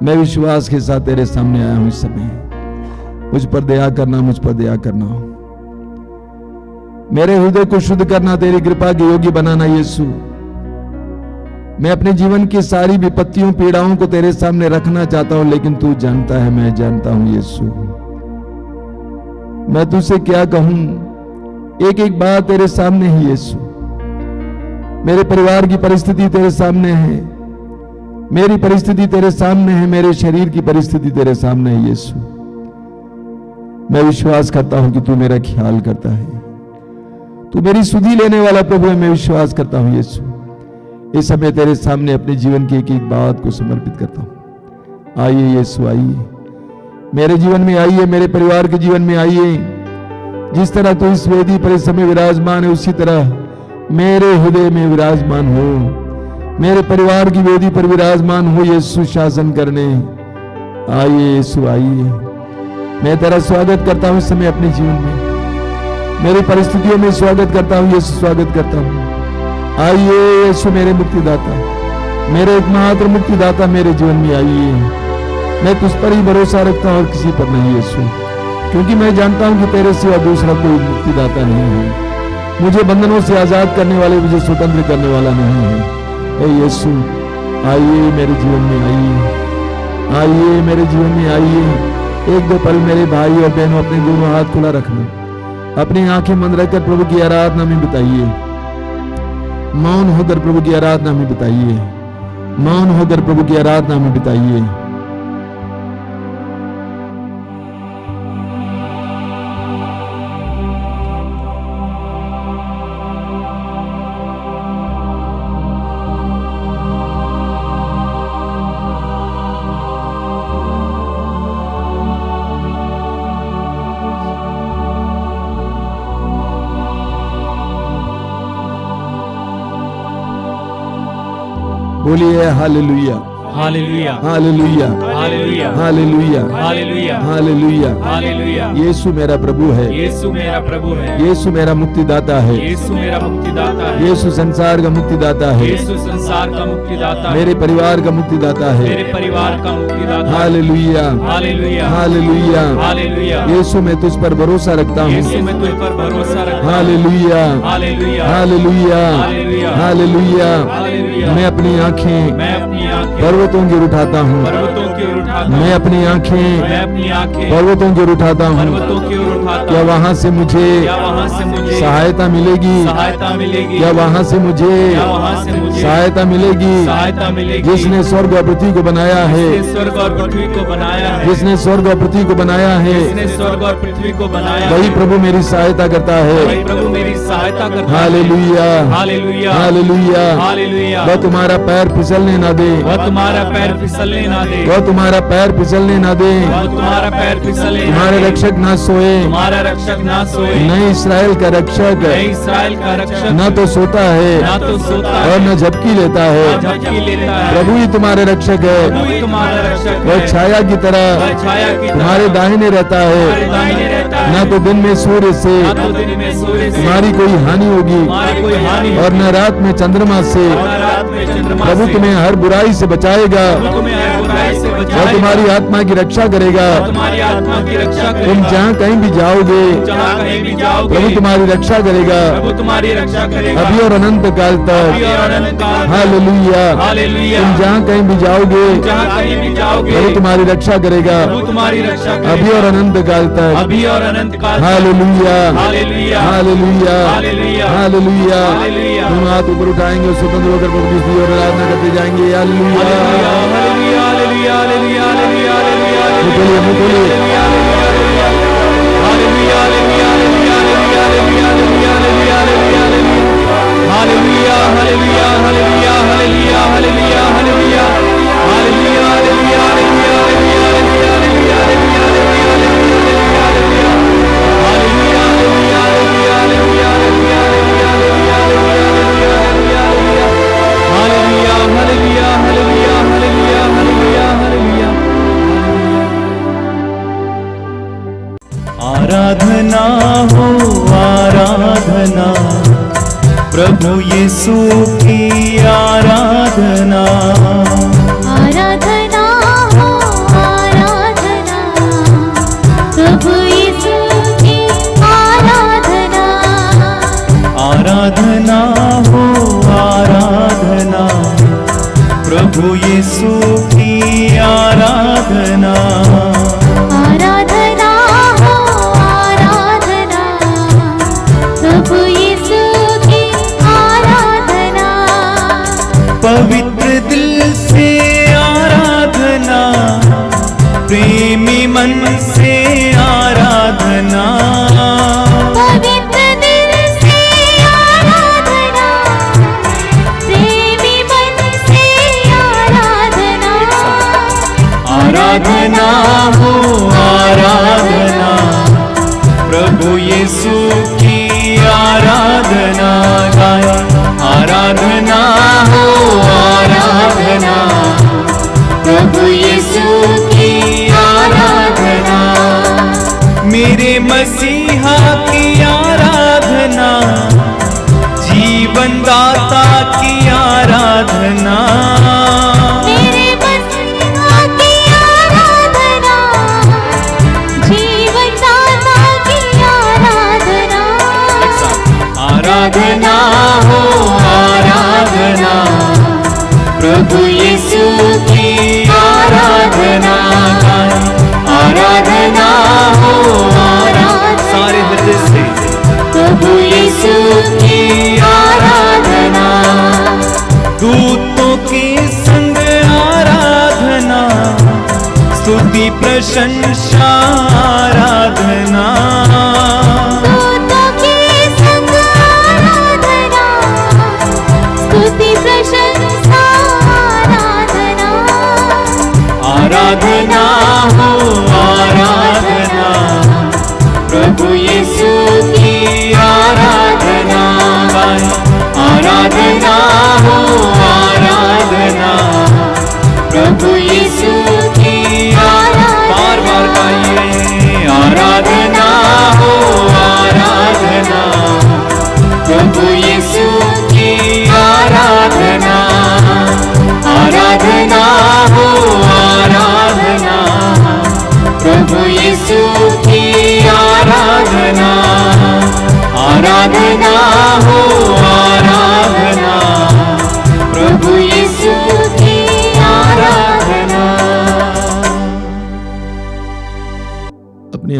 मैं विश्वास के साथ तेरे सामने आया हूं इस समय। मुझ पर दया करना, मुझ पर दया करना, मेरे हृदय को शुद्ध करना, तेरी कृपा के योग्य बनाना। यीशु मैं अपने जीवन की सारी विपत्तियों पीड़ाओं को तेरे सामने रखना चाहता हूं, लेकिन तू जानता है, मैं जानता हूं। यीशु मैं तुझसे क्या कहूं, एक एक बात तेरे सामने है। यीशु मेरे परिवार की परिस्थिति तेरे सामने है, मेरी परिस्थिति तेरे सामने है, मेरे शरीर की परिस्थिति तेरे सामने है। यीशु मैं विश्वास करता हूं कि तू मेरा ख्याल करता है, तू मेरी सुधि लेने वाला प्रभु है। मैं विश्वास करता हूं यीशु। इस समय तेरे सामने अपने जीवन की एक एक बात को समर्पित करता हूं। आइए यीशु, आइए मेरे जीवन में, आइए मेरे परिवार के जीवन में, आइए। जिस तरह तू इस वेदी पर इस समय विराजमान है, उसी तरह मेरे हृदय में विराजमान हो, मेरे परिवार की वेदी पर विराजमान हो। यीशु शासन करने आइए। यीशु आइए, मैं तेरा स्वागत करता हूं इस समय अपने जीवन में, मेरी परिस्थितियों में स्वागत करता हूं। यीशु स्वागत करता हूं। आइए यीशु मेरे मुक्तिदाता, मेरे एकमात्र मुक्तिदाता मेरे जीवन में आइए। मैं तुझ पर ही भरोसा रखता हूं और किसी पर नहीं यीशु, क्योंकि मैं जानता हूं कि तेरे सिवा दूसरा कोई मुक्तिदाता नहीं है। मुझे बंधनों से आजाद करने वाले, मुझे स्वतंत्र करने वाला नहीं है। ए यीशु आइए मेरे जीवन में, आइए आइए मेरे जीवन में, आइए। एक दो पल मेरे भाई और बहनों अपने दोनों हाथ खुला रखना, अपनी आंखें बंद रखकर प्रभु की आराधना में बिताइए। मौन होकर प्रभु की आराधना में बिताइए, मौन होकर प्रभु की आराधना में बिताइए। बोलिए हालेलुया। Hallelujah hallelujah hallelujah hallelujah hallelujah hallelujah हालेलुया। यीशु मेरा प्रभु है, यीशु मेरा प्रभु है, यीशु मेरा मुक्तिदाता है, यीशु मेरा मुक्तिदाता है, यीशु संसार का मुक्तिदाता है, यीशु संसार का मुक्तिदाता है, मेरे परिवार का मुक्तिदाता है। मेरे परिवार का मुक्तिदाता है। हालेलुया हालेलुया हालेलुया हालेलुया। यीशु मैं तुझ पर भरोसा रखता यीशु हूँ। मैं तुझ पर भरोसा रखता हूँ। Hallelujah hallelujah hallelujah hallelujah hallelujah. Hallelujah. मैं अपनी आंखें मैं अपनी आंखें पर्वतों की ओर उठाता हूँ। पर्वतों की ओर उठाता हूँ। मैं अपनी आंखें मैं अपनी आंखें पर्वतों की ओर उठाता हूँ। पर्वतों की ओर उठाता क्या हूँ। वहाँ से मुझे क्या वहाँ से मुझे सहायता मिलेगी? सहायता मिलेगी? क्या वहाँ से मुझे क्या वहाँ से मुझे सहायता मिलेगी? सहायता मिलेगी? जिसने स्वर्ग और पृथ्वी को बनाया है, जिसने स्वर्ग और पृथ्वी को बनाया है, जिसने स्वर्ग और पृथ्वी को बनाया है, जिसने स्वर्ग और पृथ्वी को बनाया है, वही प्रभु मेरी सहायता करता है। वही प्रभु मेरी सहायता करता है। हालेलुया हालेलुया हालेलुया। हालेलुया। वह तुम्हारा पैर फिसलने ना दे, वह तुम्हारा पैर फिसलने ना दे, वह तुम्हारा पैर फिसलने ना दे। वह तुम्हारा पैर फिसले ना तुम्हारे दे। रक्षक ना सोए, तुम्हारा रक्षक ना सोए, न इस्राएल का रक्षक न इस्राएल का रक्षक न तो सोता है ना तो सोता और है, न झपकी लेता ना है। झपकी लेता है। प्रभु ही तुम्हारे रक्षक है। प्रभु ही तुम्हारा रक्षक वह है। छाया की वह तरह छाया की तरह तुम्हारे दाहिने रहता तुम्हारे है। दाहिने रहता है। न तो दिन में सूर्य से ना तो दिन में सूर्य से तुम्हारी कोई हानि होगी तुम्हारी कोई हानि और न रात में चंद्रमा से। और न रात में चंद्रमा प्रभु से। तुम्हें हर बुराई से बचाएगा। प्रभु तुम्हें हर बुराई से वह बचाएगा। तुम्हारी आत्मा की रक्षा करेगा। तुम्हारी आत्मा की रक्षा तुम करेगा। जहाँ कहीं भी जाओगे जहाँ कहीं भी जाओगे प्रभु तुम्हारी रक्षा करेगा, प्रभु तुम्हारी रक्षा करेगा। अभी और अनंत काल अभी तक। और अनंत काल तक। हालेलुया। हालेलुया। तुम जहाँ कहीं भी जाओगे जहाँ कहीं भी जाओगे प्रभु तुम्हारी रक्षा करेगा, प्रभु तुम्हारी रक्षा करेगा। अभी और अनंत काल तक। अभी और अनंत काल तक। Hallelujah hallelujah hallelujah hallelujah hallelujah. Hallelujah. तुम हाथ ऊपर उठाएंगे और स्वतंत्र होकर प्रभु की स्तुति और आराधना करते जाएंगे। हालेलुया hallelujah hallelujah hallelujah hallelujah hallelujah हालेलुया मुँह खोलिए, मुँह खोलिए। हालेलुया hallelujah hallelujah hallelujah hallelujah hallelujah hallelujah hallelujah hallelujah hallelujah hallelujah hallelujah hallelujah hallelujah हालेलुया आराधना हो आराधना, प्रभु यीशु की आराधना। आराधना हो आराधना, प्रभु यीशु की आराधना। आराधना हो आराधना, प्रभु यीशु की आराधना। आराधना हो आराधना, प्रभु यीशु की आराधना। पवित्र दिल से आराधना, प्रेमी मन से आराधना। पवित्र दिल से आराधना, प्रेमी मन से आराधना। आराधना हो आराधना, प्रभु यीशु की आराधना। गाएं आराधना हो आराधना, प्रभु यीशु की आराधना। मेरे मसीहा की आराधना, जीवन दाता की आराधना। मेरे मसीहा की आराधना, जीवन दाता की आराधना। आराधना हो आराधना, प्रभु यीशु की आराधना। आराधना हो आराधना, सारे हृदय से प्रभु यीशु की आराधना। दूतों के संग आराधना, स्तुति प्रशंसा आराधना। दूतों के संग आराधना, स्तुति प्रशंसा आराधना। आराधना हो आराधना, प्रभु यीशु की आराधना। आराधना हो आराधना, प्रभु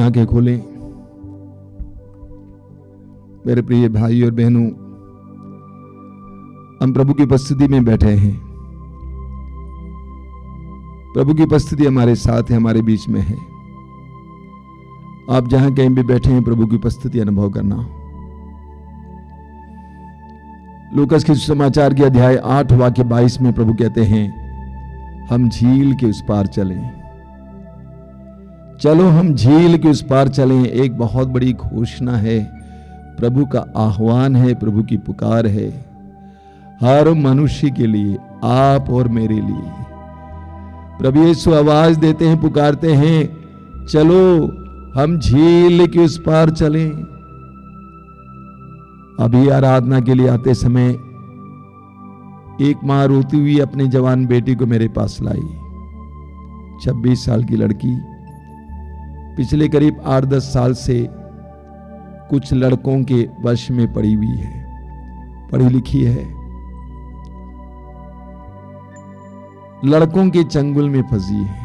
आंखें खोलें। मेरे प्रिय भाई और बहनों, हम प्रभु की उपस्थिति में बैठे हैं। प्रभु की उपस्थिति हमारे साथ है, हमारे बीच में है। आप जहां कहीं भी बैठे हैं, प्रभु की उपस्थिति अनुभव करना। लूकास के समाचार के अध्याय 8 वाक्य 22 में प्रभु कहते हैं, हम झील के उस पार चलें। चलो हम झील के उस पार चलें। एक बहुत बड़ी घोषणा है, प्रभु का आह्वान है, प्रभु की पुकार है हर मनुष्य के लिए, आप और मेरे लिए। प्रभु यीशु आवाज देते हैं, पुकारते हैं, चलो हम झील के उस पार चलें। अभी आराधना के लिए आते समय एक मां रोती हुई अपने जवान बेटी को मेरे पास लाई। 26 साल की लड़की, पिछले करीब 8-10 साल से कुछ लड़कों के वश में पड़ी हुई है, पढ़ी लिखी है, लड़कों के चंगुल में फंसी है।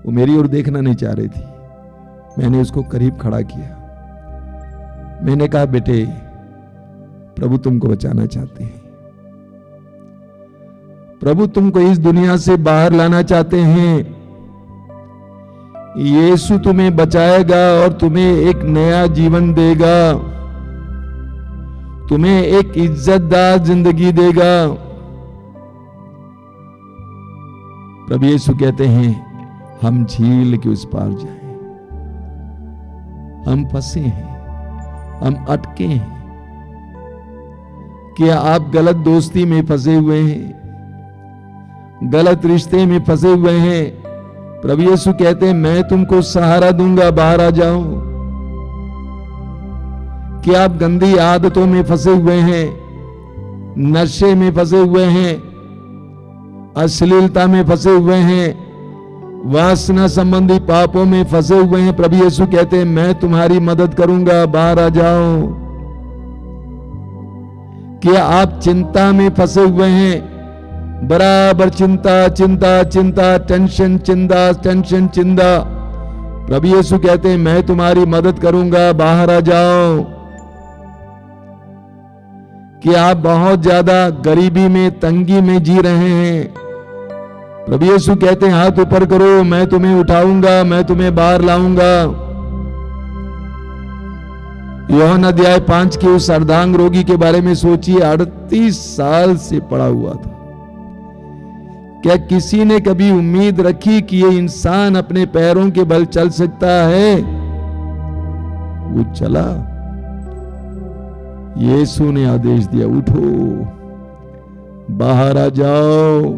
वो मेरी ओर देखना नहीं चाह रही थी। मैंने उसको करीब खड़ा किया। मैंने कहा, बेटे, प्रभु तुमको बचाना चाहते हैं। प्रभु तुमको इस दुनिया से बाहर लाना चाहते हैं। यीशु तुम्हें बचाएगा और तुम्हें एक नया जीवन देगा, तुम्हें एक इज्जतदार जिंदगी देगा। प्रभु यीशु कहते हैं, हम झील के उस पार जाएं। हम फंसे हैं, हम अटके हैं। क्या आप गलत दोस्ती में फंसे हुए हैं, गलत रिश्ते में फंसे हुए हैं? प्रभु यीशु कहते हैं, मैं तुमको सहारा दूंगा, बाहर आ जाओ। क्या आप गंदी आदतों में फंसे हुए हैं, नशे में फंसे हुए हैं, अश्लीलता में फंसे हुए हैं, वासना संबंधी पापों में फंसे हुए हैं? प्रभु यीशु कहते हैं, मैं तुम्हारी मदद करूंगा, बाहर आ जाओ। क्या आप चिंता में फंसे हुए हैं, बराबर चिंता चिंता चिंता, टेंशन चिंता, टेंशन चिंता? प्रभु यीशु कहते हैं, मैं तुम्हारी मदद करूंगा, बाहर आ जाओ। कि आप बहुत ज्यादा गरीबी में, तंगी में जी रहे हैं? प्रभु यीशु कहते हैं, हाथ ऊपर करो, मैं तुम्हें उठाऊंगा, मैं तुम्हें बाहर लाऊंगा। यूहन्ना अध्याय 5 के उस अर्धांग रोगी के बारे में सोचिए, 38 साल से पड़ा हुआ था। क्या किसी ने कभी उम्मीद रखी कि ये इंसान अपने पैरों के बल चल सकता है? वो चला। यीशु ने आदेश दिया, उठो, बाहर आ जाओ।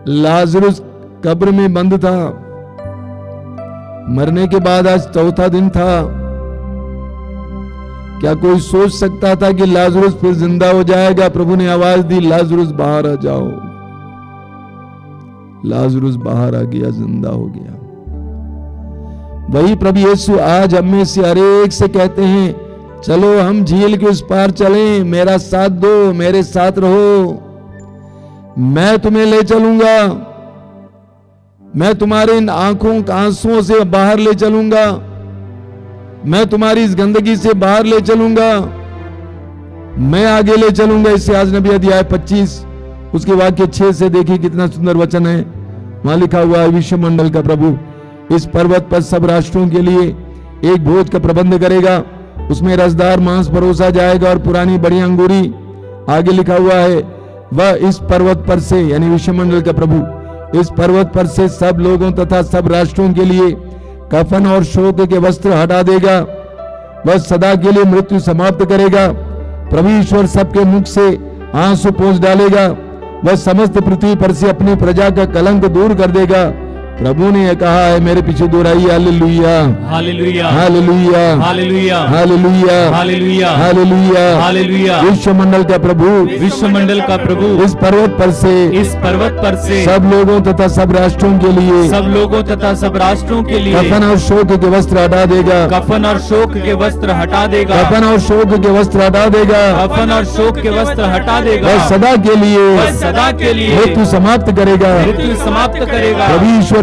लाजरुस कब्र में बंद था, मरने के बाद आज 4था दिन था। क्या कोई सोच सकता था कि लाजरुस फिर जिंदा हो जाएगा? प्रभु ने आवाज दी, लाजरुस बाहर आ जाओ। लाजरुस बाहर आ गया, जिंदा हो गया। वही प्रभु यीशु आज हम में से हर एक से कहते हैं, चलो हम झील के उस पार चलें, मेरा साथ दो, मेरे साथ रहो, मैं तुम्हें ले चलूंगा, मैं तुम्हारे इन आंखों आंसुओं से बाहर ले चलूंगा, मैं तुम्हारी इस गंदगी से बाहर ले चलूंगा, मैं आगे ले चलूंगा। इससे आज नबी अध्याय 25 उसके वाक्य 6 से देखिए, कितना सुंदर वचन है। वहां लिखा हुआ है, विश्व मंडल का प्रभु इस पर्वत पर सब राष्ट्रों के लिए एक भोज का प्रबंध करेगा, उसमें रसदार मांस परोसा जाएगा और पुरानी बड़ी अंगूरी। आगे लिखा हुआ है, वह इस पर्वत पर से, यानी विश्वमंडल का प्रभु इस पर्वत पर से सब लोगों तथा सब राष्ट्रों के लिए कफन और शोक के वस्त्र हटा देगा। वह सदा के लिए मृत्यु समाप्त करेगा। प्रभु ईश्वर सबके मुख से आंसू पोंछ डालेगा। वह समस्त पृथ्वी पर से अपनी प्रजा का कलंक दूर कर देगा। प्रभु ने यह कहा है, मेरे पीछे दोहराइए, hallelujah, hallelujah, hallelujah, hallelujah, hallelujah, hallelujah, hallelujah, हालेलुया। विश्वमंडल का प्रभु, विश्वमंडल का प्रभु इस पर्वत पर से, इस पर्वत पर से सब लोगों तथा सब राष्ट्रों के लिए, सब लोगों तथा सब राष्ट्रों के लिए कफन और शोक के वस्त्र हटा देगा। कफन और शोक के वस्त्र हटा देगा। कफन और शोक के वस्त्र हटा देगा। कफन और शोक के वस्त्र हटा देगा। वह सदा के लिए, वह सदा के लिए मृत्यु समाप्त करेगा। मृत्यु समाप्त करेगा। प्रभु ईश्वर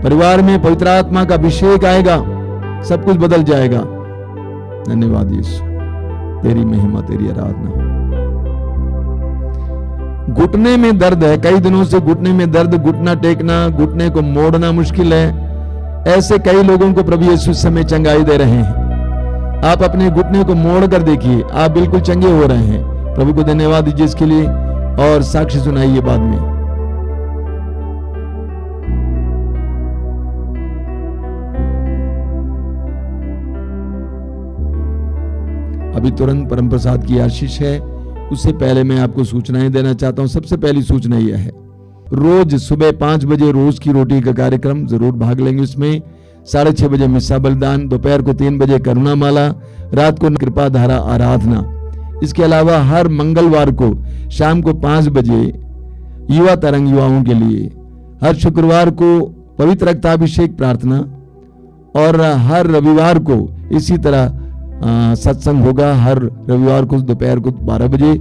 परिवार में पवित्र आत्मा का अभिषेक आएगा, सब कुछ बदल जाएगा। धन्यवाद यीशु, तेरी महिमा, तेरी आराधना। घुटने में दर्द है, कई दिनों से घुटने में दर्द, घुटना टेकना, घुटने को मोड़ना मुश्किल है। ऐसे कई लोगों को प्रभु यीशु इस समय चंगाई दे रहे हैं। आप अपने घुटने को मोड़ कर देखिए, आप बिल्कुल चंगे हो रहे हैं। प्रभु को धन्यवाद दीजिए इसके लिए और साक्षी सुनाइए बाद में। अभी तुरंत परम प्रसाद की आशीष है, उससे पहले मैं आपको सूचनाएं देना चाहता हूं। सबसे पहली सूचना यह है, रोज सुबह 5 बजे रोज की रोटी का कार्यक्रम जरूर भाग लेंगे। उसमें 6:30 बजे मिस्सा बलिदान, दोपहर को 3 बजे करुणा माला, रात को कृपा धारा आराधना। इसके अलावा हर मंगलवार को शाम को 5 बजे युवा तरंग युवाओं के लिए, हर शुक्रवार को पवित्र रक्ताभिषेक प्रार्थना और हर रविवार को इसी तरह सत्संग होगा। हर रविवार को दोपहर को 12 बजे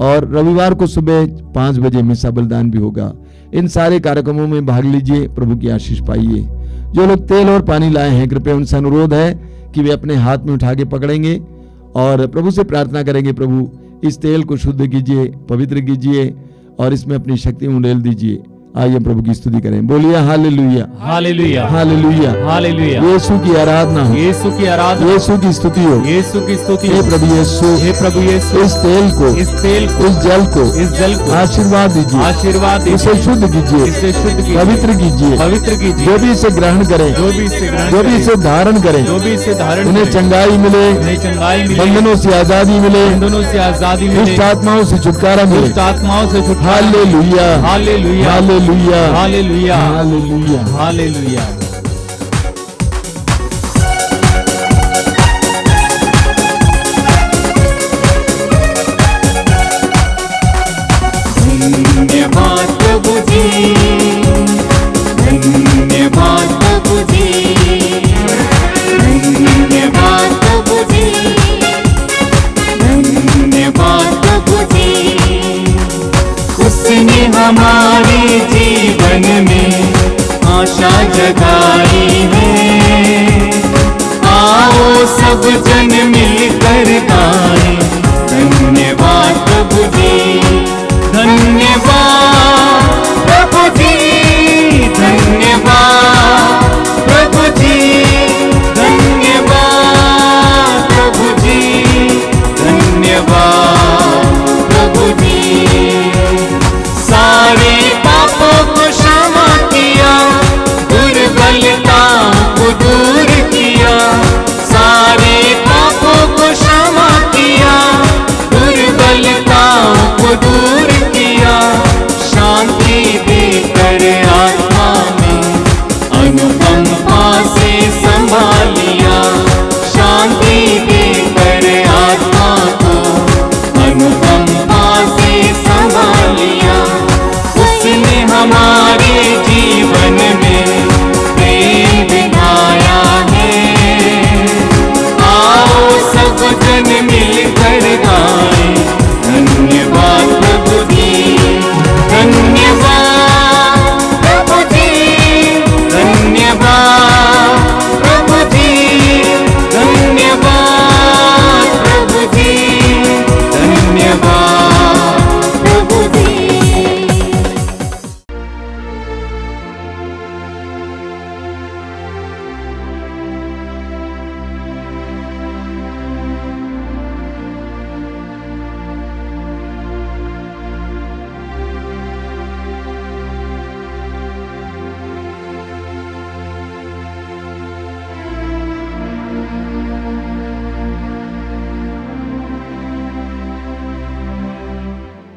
और रविवार को सुबह 5 बजे मिस्सा बलिदान भी होगा। इन सारे कार्यक्रमों में भाग लीजिए, प्रभु की आशीष पाइए। जो लोग तेल और पानी लाए हैं, कृपया उनसे अनुरोध है कि वे अपने हाथ में उठा के पकड़ेंगे और प्रभु से प्रार्थना करेंगे, प्रभु इस तेल को शुद्ध कीजिए, पवित्र कीजिए और इसमें अपनी शक्ति उंडेल दीजिए। आइए प्रभु की स्तुति करें, बोलिए हालेलुया, हालेलुया, हालेलुया, हालेलुया। यीशु की आराधना हो, यीशु की आराधना, यीशु की स्तुति हो, यीशु की स्तुति। हे प्रभु यीशु, हे प्रभु यीशु, इस तेल को, इस तेल को, इस जल को, इस जल को आशीर्वाद दीजिए, आशीर्वाद दीजिए, इसे शुद्ध कीजिए, इसे शुद्ध कीजिए, पवित्र कीजिए, पवित्र कीजिए। जो भी इसे ग्रहण करें, जो भी इसे ग्रहण जो भी करे, इसे धारण करें, जो भी इसे धारण उन्हें करे, चंगाई मिले, उन्हें चंगाई मिले, बंधनों से आजादी मिले, बंधनों से आजादी मिले, दुष्ट आत्माओं से छुटकारा मिले। दुष्ट आत्माओं से छुटकारा। Hallelujah, hallelujah, hallelujah, hallelujah, hallelujah. Hallelujah. धन्यवाद प्रभु जी, धन्यवाद प्रभु जी, धन्यवाद प्रभु जी, धन्यवाद प्रभु जी। उसने हमारे जीवन में आशा जगाई है। आओ सब जन मिलकर गाएं, धन्यवाद प्रभु जी, धन्यवाद प्रभु जी, धन्यवाद प्रभु जी, धन्यवाद प्रभु जी, धन्यवाद प्रभु जी। सारे पापों को क्षमा किया, दुर्बलताओं को दूर किया। सारे पापों को क्षमा किया, दुर्बलताओं को दूर किया। शांति देकर आत्मा में अनुकंपा से संभालिया। शांति देकर आत्मा को अनुकंपा से संभालिया। उसने हमारे जीवन में प्रेम दिखाया है। आओ सब जन मिलकर गाएं, धन्यवाद प्रभु जी, धन्यवाद प्रभु जी, धन्यवाद प्रभु जी, धन्यवाद प्रभु जी, धन्यवाद प्रभु जी।